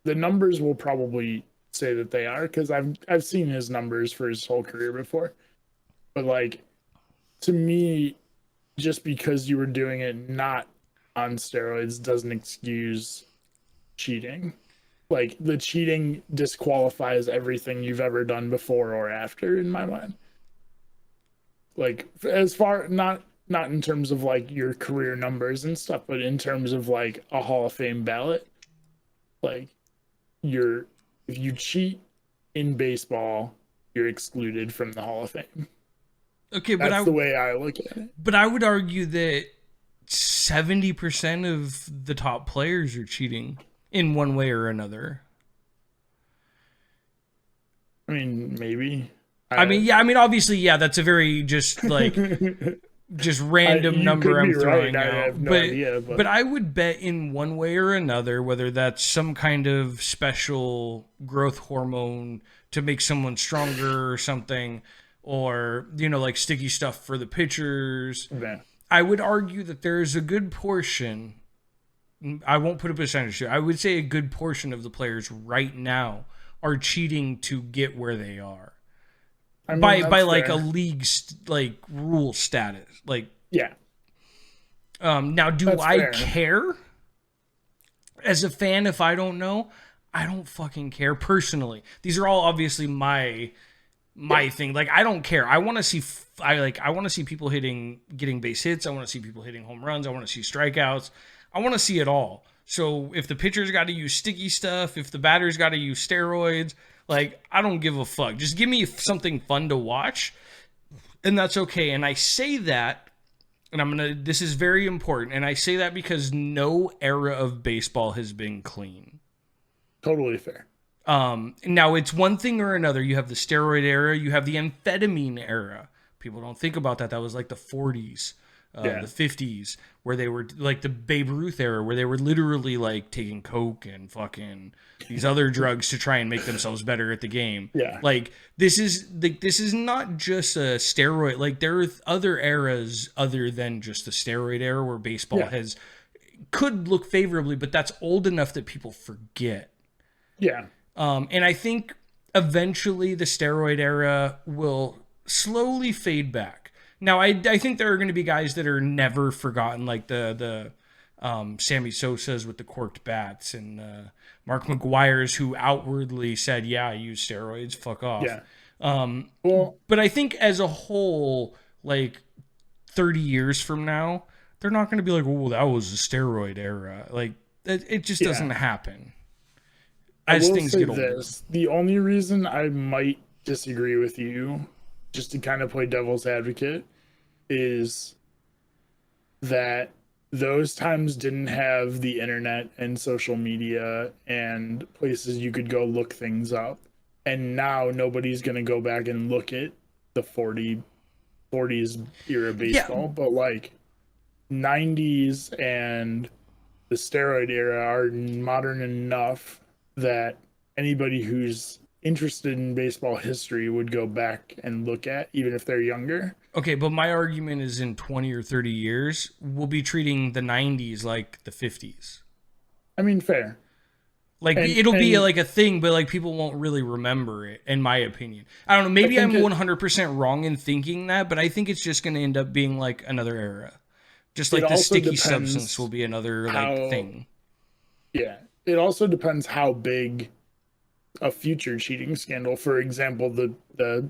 the numbers will probably say that they are, because I've seen his numbers for his whole career before, but like to me, just because you were doing it not on steroids doesn't excuse cheating. Like the cheating disqualifies everything you've ever done before or after in my mind. Like as far not in terms of like your career numbers and stuff, but in terms of like a Hall of Fame ballot. Like if you cheat in baseball, you're excluded from the Hall of Fame. Okay, but that's the way I look at it. But I would argue that 70% of the top players are cheating in one way or another. I mean, maybe. I mean, obviously, yeah, that's a very just like just random number I'm throwing out. I have no idea, but I would bet in one way or another, whether that's some kind of special growth hormone to make someone stronger or something, or, you know, like sticky stuff for the pitchers. Yeah. I would argue that there is a good portion, I won't put a percentage here, I would say a good portion of the players right now are cheating to get where they are. I mean, by like a league like rule status. Like, yeah. Now, do I care as a fan if I don't know? I don't fucking care personally. These are all obviously my thing. Like, I don't care. I want to see I want to see people getting base hits. I want to see people hitting home runs. I want to see strikeouts. I want to see it all. So if the pitcher's got to use sticky stuff, if the batter's got to use steroids, like, I don't give a fuck. Just give me something fun to watch, and that's okay. And I say that, and this is very important, and I say that because no era of baseball has been clean. Totally fair. Now, it's one thing or another. You have the steroid era. You have the amphetamine era. People don't think about that. That was like the 40s. The 50s, where they were like the Babe Ruth era, where they were literally like taking coke and fucking these other drugs to try and make themselves better at the game. Yeah, like this is not just a steroid. Like there are other eras other than just the steroid era where baseball could look favorably, but that's old enough that people forget. Yeah, and I think eventually the steroid era will slowly fade back. Now, I think there are going to be guys that are never forgotten, like the Sammy Sosa's with the corked bats and Mark McGuire's, who outwardly said, yeah, I use steroids, fuck off. Yeah. But I think as a whole, like 30 years from now, they're not going to be like, oh, that was a steroid era. Like, it just doesn't happen. as will things say get older. this: the only reason I might disagree with you, just to kind of play devil's advocate, is that those times didn't have the internet and social media and places you could go look things up. And now nobody's going to go back and look at the 40s era Yeah. baseball, but like 90s and the steroid era are modern enough that anybody who's interested in baseball history would go back and look at, even if they're younger. Okay, but my argument is in 20 or 30 years, we'll be treating the 90s like the 50s. I mean, fair. Like, And- it'll be and- like a thing, but like people won't really remember it, in my opinion. I don't know. Maybe I'm 100% wrong in thinking that, but I think it's just going to end up being like another era. Just like It the also sticky depends substance will be another like how- thing. Yeah. It also depends how big a future cheating scandal, for example, the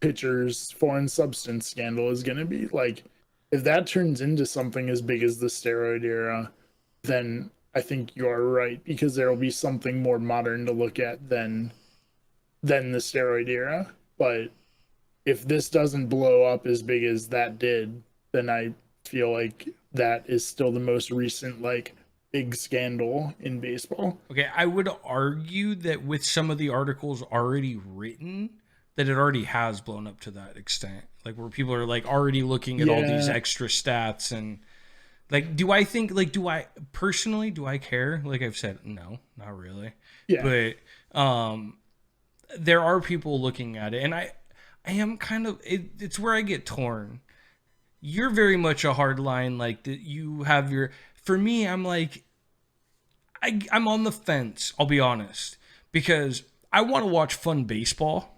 pitcher's foreign substance scandal is going to be. Like, if that turns into something as big as the steroid era, then I think you are right, because there will be something more modern to look at than the steroid era. But if this doesn't blow up as big as that did, then I feel like that is still the most recent like big scandal in baseball. Okay, I would argue that with some of the articles already written, that it already has blown up to that extent. Like where people are like already looking at all these Yeah. extra stats and like do I personally do I care? Like I've said, no, not really. Yeah. But there are people looking at it and I am kind of it's where I get torn. You're very much a hard line like that you have your for me I'm like I'm on the fence, I'll be honest, because I want to watch fun baseball.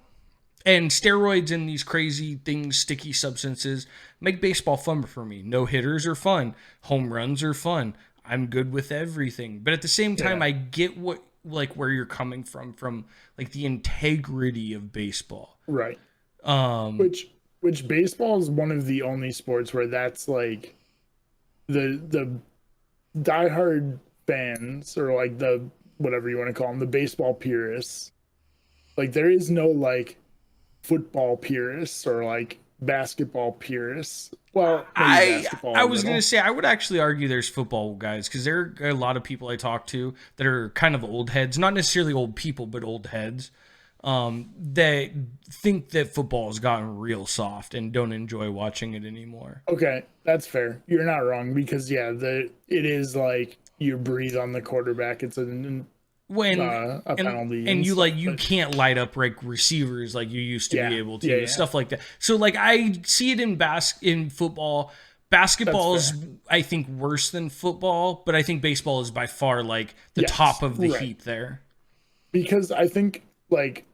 And steroids and these crazy things, sticky substances, make baseball fun for me. No hitters are fun. Home runs are fun. I'm good with everything. But at the same time, Yeah. I get where you're coming from like the integrity of baseball. Right. Which baseball is one of the only sports where that's like the diehard fans, or like the whatever you want to call them, the baseball purists. Like there is no like football purists or like basketball purists. Well, maybe basketball. I was going to say, I would actually argue there's football guys because there are a lot of people I talk to that are kind of old heads, not necessarily old people, but old heads that think that football has gotten real soft and don't enjoy watching it anymore. Okay, that's fair. You're not wrong, because it is like you breathe on the quarterback. It's a penalty, and you stuff, like you but can't light up like receivers like you used to be able to, Yeah. stuff like that. So like I see it in football. Basketball is I think worse than football, but I think baseball is by far like the Yes, top of the right. heap there. because I think like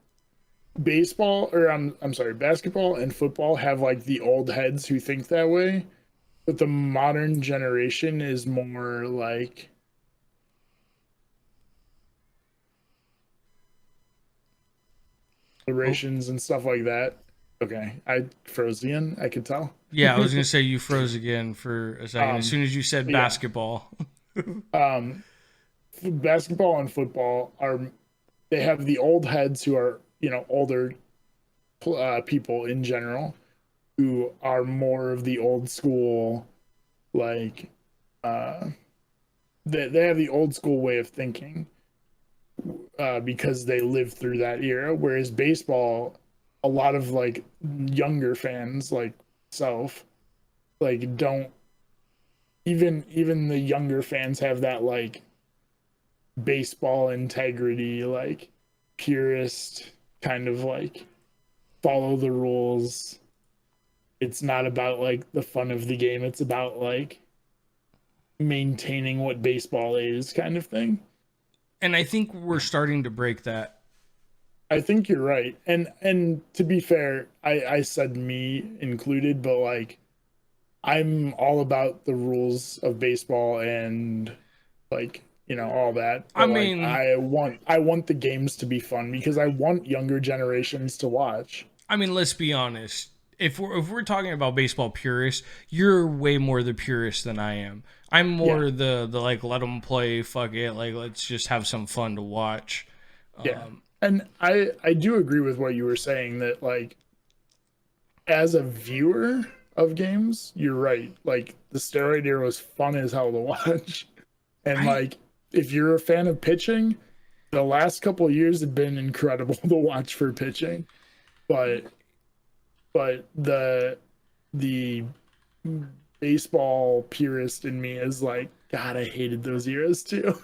basketball and football have like the old heads who think that way, but the modern generation is more like celebrations and stuff like that. Okay, I froze again. I could tell. Yeah, I was gonna say you froze again for a second as soon as you said basketball. Basketball and football they have the old heads who are older people in general, who are more of the old school, like they have the old school way of thinking, because they lived through that era. Whereas baseball, a lot of like younger fans like self, like don't even the younger fans have that like baseball integrity, like purist kind of like follow the rules. It's not about like the fun of the game. It's about like maintaining what baseball is, kind of thing. And I think we're starting to break that. I think you're right. And to be fair, I said me included, but like I'm all about the rules of baseball and like all that. But I mean, I want the games to be fun, because I want younger generations to watch. I mean, let's be honest. If we're talking about baseball purists, you're way more the purist than I am. I'm more the like let them play, fuck it, like let's just have some fun to watch. Yeah. And I do agree with what you were saying that, like, as a viewer of games, you're right. Like, the steroid era was fun as hell to watch. And, I like, if you're a fan of pitching, the last couple of years have been incredible to watch for pitching. But the baseball purist in me is like, God, I hated those eras too.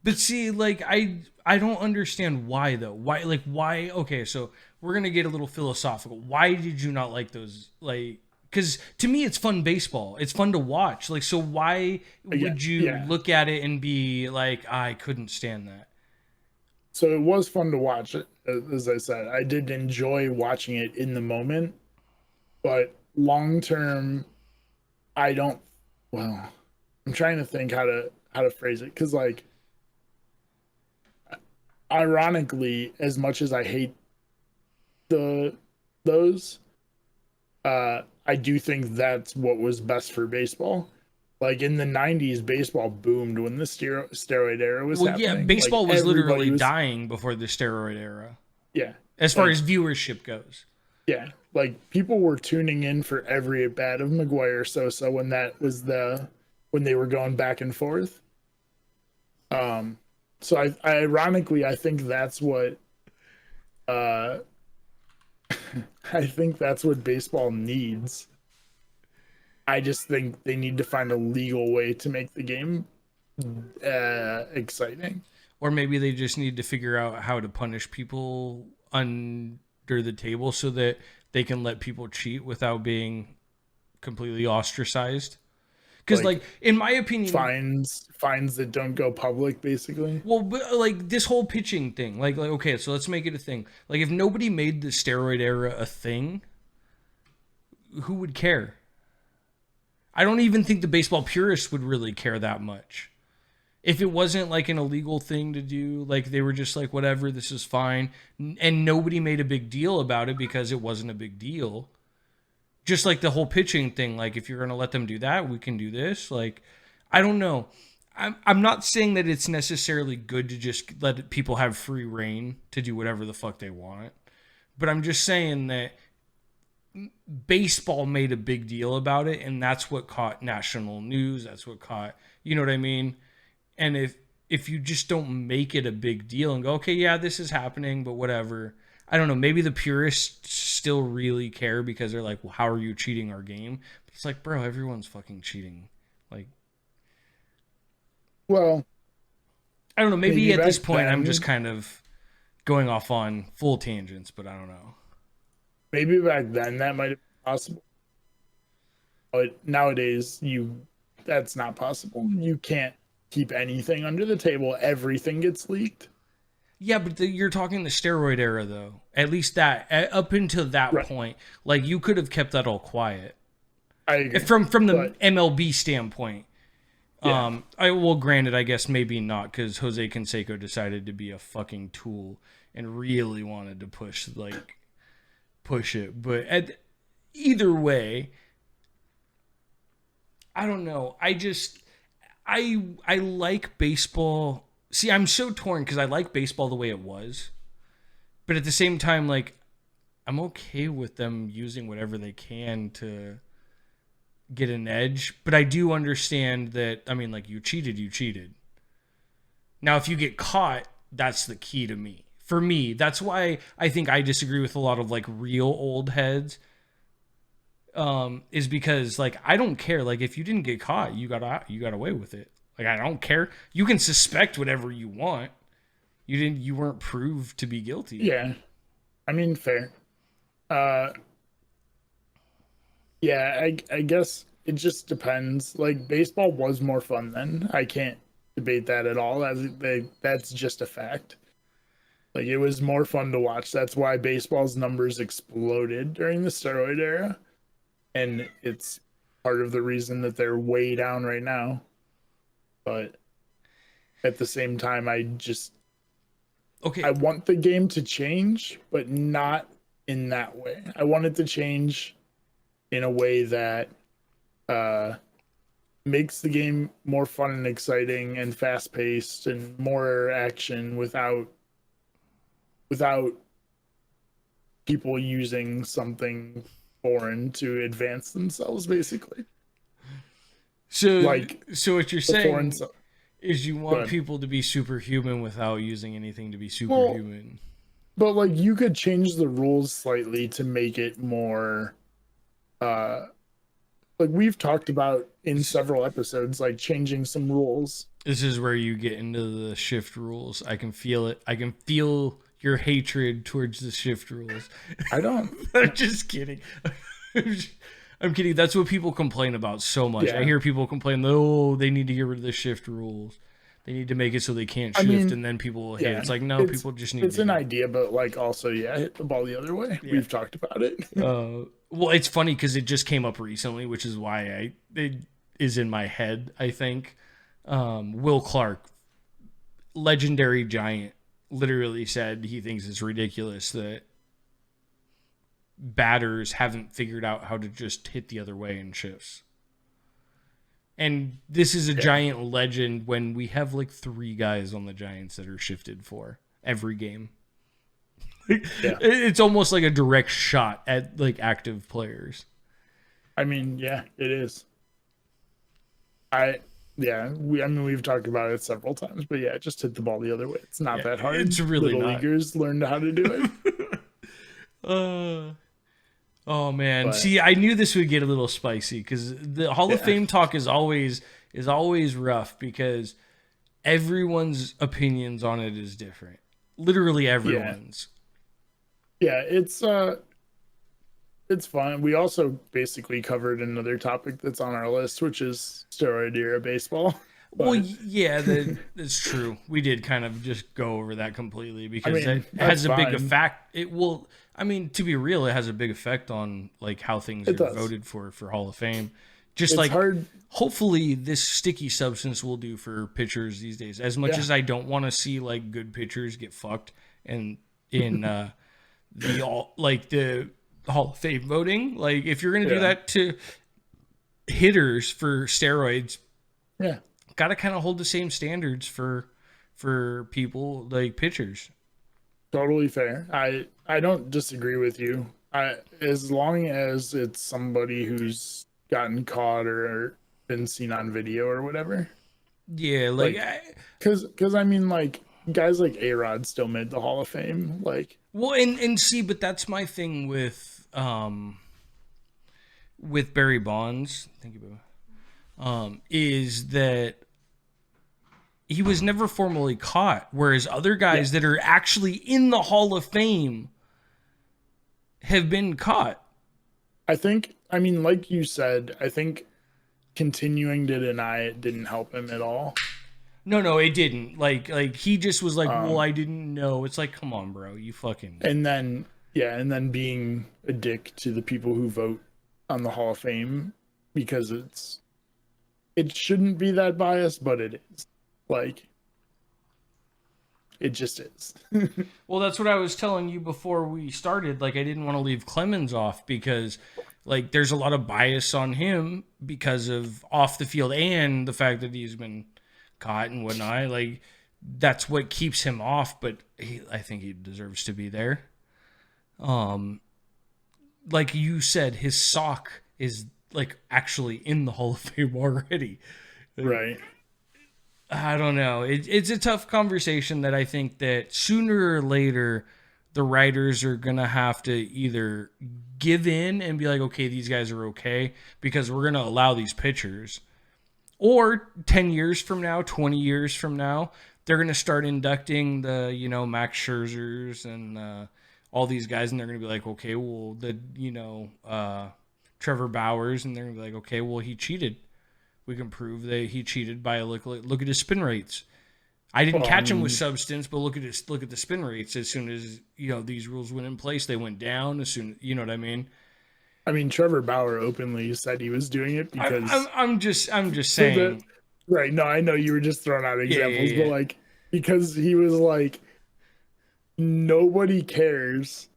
But see, like I don't understand why though. Why? Okay, so we're gonna get a little philosophical. Why did you not like those? Like, because to me, it's fun baseball. It's fun to watch. Like, so why would you look at it and be like, I couldn't stand that? So it was fun to watch it. As I said, I did enjoy watching it in the moment, but long term, I don't. Well, I'm trying to think how to phrase it, because, like, ironically, as much as I hate those, I do think that's what was best for baseball. Like, in the '90s, baseball boomed when the steroid era was Well, happening. yeah, baseball like, was literally was dying before the steroid era, yeah, as far as viewership goes. yeah. Like, people were tuning in for every at bat of McGuire Sosa when that was when they were going back and forth. So ironically, I think that's what I think that's what baseball needs. I just think they need to find a legal way to make the game exciting. Or maybe they just need to figure out how to punish people under the table so that they can let people cheat without being completely ostracized. Because, like, in my opinion, fines that don't go public, basically. Well, but, like, this whole pitching thing, like okay, so let's make it a thing. Like, if nobody made the steroid era a thing, who would care? I don't even think the baseball purists would really care that much. If it wasn't like an illegal thing to do, like they were just like, whatever, this is fine, and nobody made a big deal about it because it wasn't a big deal. Just like the whole pitching thing, like, if you're going to let them do that, we can do this. Like, I don't know. I'm not saying that it's necessarily good to just let people have free reign to do whatever the fuck they want. But I'm just saying that baseball made a big deal about it, and that's what caught national news. That's what caught, you know what I mean? And if you just don't make it a big deal and go, okay, yeah, this is happening, but whatever. I don't know. Maybe the purists still really care because they're like, well, how are you cheating our game? But it's like, bro, everyone's fucking cheating. Like, well, I don't know. Maybe at this point, I'm just kind of going off on full tangents, but I don't know. Maybe back then that might have been possible. But nowadays, that's not possible. You can't keep anything under the table. Everything gets leaked. Yeah, but you're talking the steroid era, though. At least that, up until that point, like, you could have kept that all quiet. I agree. From the MLB standpoint. Yeah. Granted, I guess maybe not, because Jose Canseco decided to be a fucking tool and really wanted to push it. But either way, I don't know. I like baseball. See, I'm so torn because I like baseball the way it was. But at the same time, like, I'm okay with them using whatever they can to get an edge. But I do understand that, I mean, like, you cheated. Now, if you get caught, that's the key to me. For me, that's why I think I disagree with a lot of, like, real old heads. Is because, like, I don't care. Like, if you didn't get caught, you got away with it. Like, I don't care. You can suspect whatever you want. You weren't proved to be guilty. Yeah. I mean, fair. Yeah, I guess it just depends. Like, baseball was more fun then. I can't debate that at all. That's just a fact. Like, it was more fun to watch. That's why baseball's numbers exploded during the steroid era. And it's part of the reason that they're way down right now. But at the same time, I want the game to change, but not in that way. I want it to change in a way that makes the game more fun and exciting and fast-paced and more action without without people using something foreign to advance themselves, basically. So, Like so what you're the saying foreign. is you Go want ahead. people to be superhuman without using anything to be Well, superhuman. but like you could change the rules slightly to make it more like we've talked about in several episodes, like changing some rules. This is where you get into the shift rules. I can feel it. I can feel your hatred towards the shift rules. I don't. I'm just kidding. I'm kidding. That's what people complain about so much. Yeah. I hear people complain, oh, they need to get rid of the shift rules. They need to make it so they can't shift, mean, and then people will hate it. Yeah, It's like, no, people just need it's to an hate idea, but like also, yeah, hit the ball the other way. Yeah. We've talked about it. Well, it's funny because it just came up recently, which is why it is in my head, I think. Will Clark, legendary Giant, literally said he thinks it's ridiculous that batters haven't figured out how to just hit the other way in shifts. And this is a Giant legend when we have like 3 guys on the Giants that are shifted for every game. Yeah. It's almost like a direct shot at like active players. I mean, yeah, it is. We've talked about it several times, but yeah, just hit the ball the other way. It's not that hard. It's really Little not. leaguers learned how to do it. Oh man. But- See, I knew this would get a little spicy because the Hall of Fame talk is always rough because everyone's opinions on it is different. Literally everyone's. Yeah, it's fun. We also basically covered another topic that's on our list, which is steroid era baseball. Well, yeah, that's true. We did kind of just go over that completely because it has a big fine. effect. It will. I mean, to be real, it has a big effect on like how things are does. voted for Hall of Fame. Just It's like hard. hopefully this sticky substance will do for pitchers these days. As much as I don't want to see like good pitchers get fucked and in the Hall of Fame voting, like if you're gonna do that to hitters for steroids, Yeah. gotta kind of hold the same standards for people like pitchers. Totally fair. I don't disagree with you. As long as it's somebody who's gotten caught or been seen on video or whatever. Yeah, Because I mean, like guys like A-Rod still made the Hall of Fame. Like, well, and see, but that's my thing with Barry Bonds. Thank you, Boo. Is that he was never formally caught, whereas other guys that are actually in the Hall of Fame have been caught. I mean, like you said, I think continuing to deny it didn't help him at all. No, it didn't. Like he just was like, well, I didn't know. It's like, come on, bro, you fucking. And then being a dick to the people who vote on the Hall of Fame because it shouldn't be that biased, but it is. Like, it just is. Well, that's what I was telling you before we started. Like, I didn't want to leave Clemens off because, like, there's a lot of bias on him because of off the field and the fact that he's been caught and whatnot. Like, that's what keeps him off. But I think he deserves to be there. Like you said, his sock is like actually in the Hall of Fame already. Right. I don't know. It's a tough conversation that I think that sooner or later the writers are going to have to either give in and be like, okay, these guys are okay because we're going to allow these pitchers. Or 10 years from now, 20 years from now, they're going to start inducting the, Max Scherzers and all these guys, and they're going to be like, okay, well, Trevor Bauers, and they're going to be like, okay, well, he cheated. We can prove that he cheated by look at his spin rates. I didn't catch him with substance, but look at the spin rates. As soon as these rules went in place, they went down. As soon, you know what I mean. I mean, Trevor Bauer openly said he was doing it because I'm just saying. Right. No, I know you were just throwing out examples, Yeah. but like because he was like, nobody cares.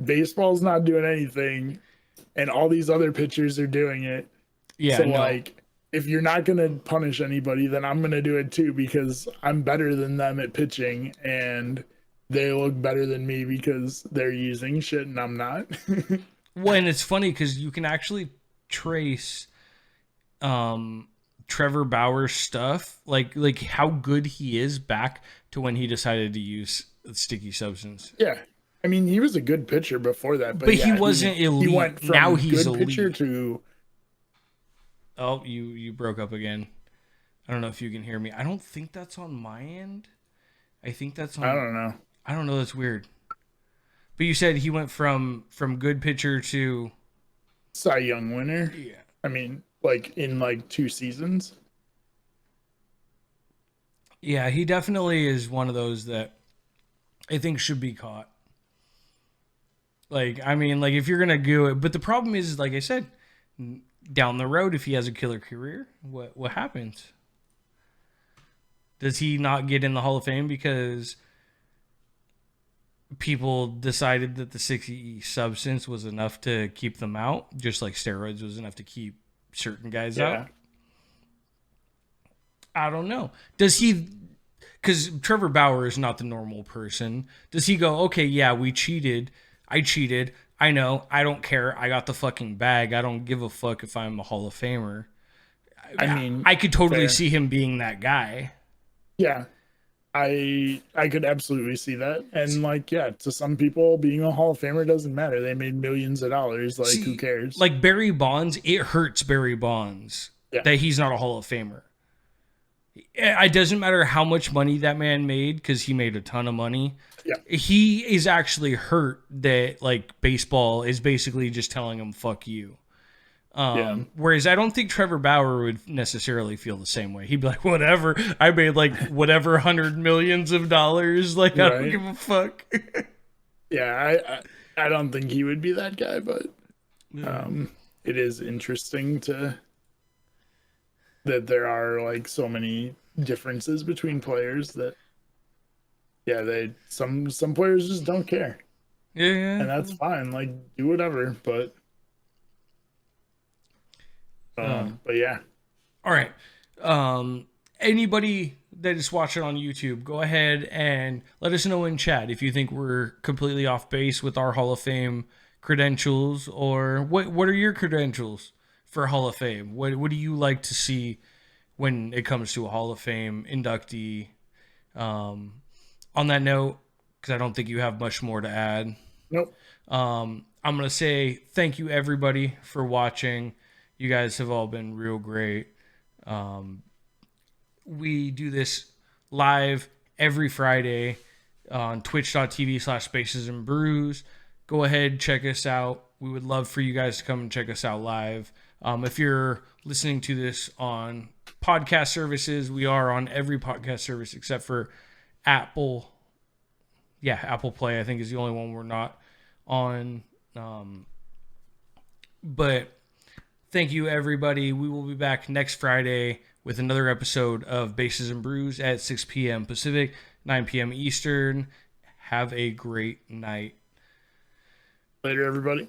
Baseball's not doing anything, and all these other pitchers are doing it. Yeah. So like, if you're not going to punish anybody, then I'm going to do it too because I'm better than them at pitching, and they look better than me because they're using shit and I'm not. Well, and it's funny because you can actually trace Trevor Bauer's stuff, like how good he is back to when he decided to use sticky substance. Yeah. I mean, he was a good pitcher before that, But yeah, he wasn't elite. He went from now he's good elite. pitcher to... Oh, you broke up again. I don't know if you can hear me. I don't think that's on my end. I think that's on... I don't know. I don't know. That's weird. But you said he went from good pitcher to... Cy Young winner. Yeah. I mean, like in like 2 seasons. Yeah, he definitely is one of those that I think should be caught. Like, I mean, like if you're gonna do it, but the problem is, like I said, down the road, if he has a killer career, what happens? Does he not get in the Hall of Fame because people decided that the 60 substance was enough to keep them out, just like steroids was enough to keep certain guys out? I don't know. Does he... Because Trevor Bauer is not the normal person. Does he go, okay, yeah, we cheated. I cheated. I know. I don't care. I got the fucking bag. I don't give a fuck if I'm a Hall of Famer. I mean, I could totally see him being that guy. Yeah. I could absolutely see that. And like, yeah, to some people, being a Hall of Famer doesn't matter. They made millions of dollars. Like, who cares? Like Barry Bonds, it hurts Barry Bonds that he's not a Hall of Famer. It doesn't matter how much money that man made, because he made a ton of money. Yeah. He is actually hurt that like baseball is basically just telling him fuck you. Whereas I don't think Trevor Bauer would necessarily feel the same way. He'd be like, whatever, I made like whatever $100 million. Like, I don't give a fuck. Yeah, I don't think he would be that guy, but it is interesting that there are like so many differences between players that some players just don't care. Yeah. And that's fine. Like, do whatever, but yeah. All right. Anybody that is watching on YouTube, go ahead and let us know in chat if you think we're completely off base with our Hall of Fame credentials, or what are your credentials for Hall of Fame? What do you like to see when it comes to a Hall of Fame inductee? On that note, because I don't think you have much more to add. Nope. I'm going to say thank you, everybody, for watching. You guys have all been real great. We do this live every Friday on twitch.tv/Bases and Brews. Go ahead, check us out. We would love for you guys to come and check us out live. If you're listening to this on podcast services, we are on every podcast service except for Apple. Yeah, Apple Play, I think, is the only one we're not on. But thank you, everybody. We will be back next Friday with another episode of Bases and Brews at 6 p.m. Pacific, 9 p.m. Eastern. Have a great night. Later, everybody.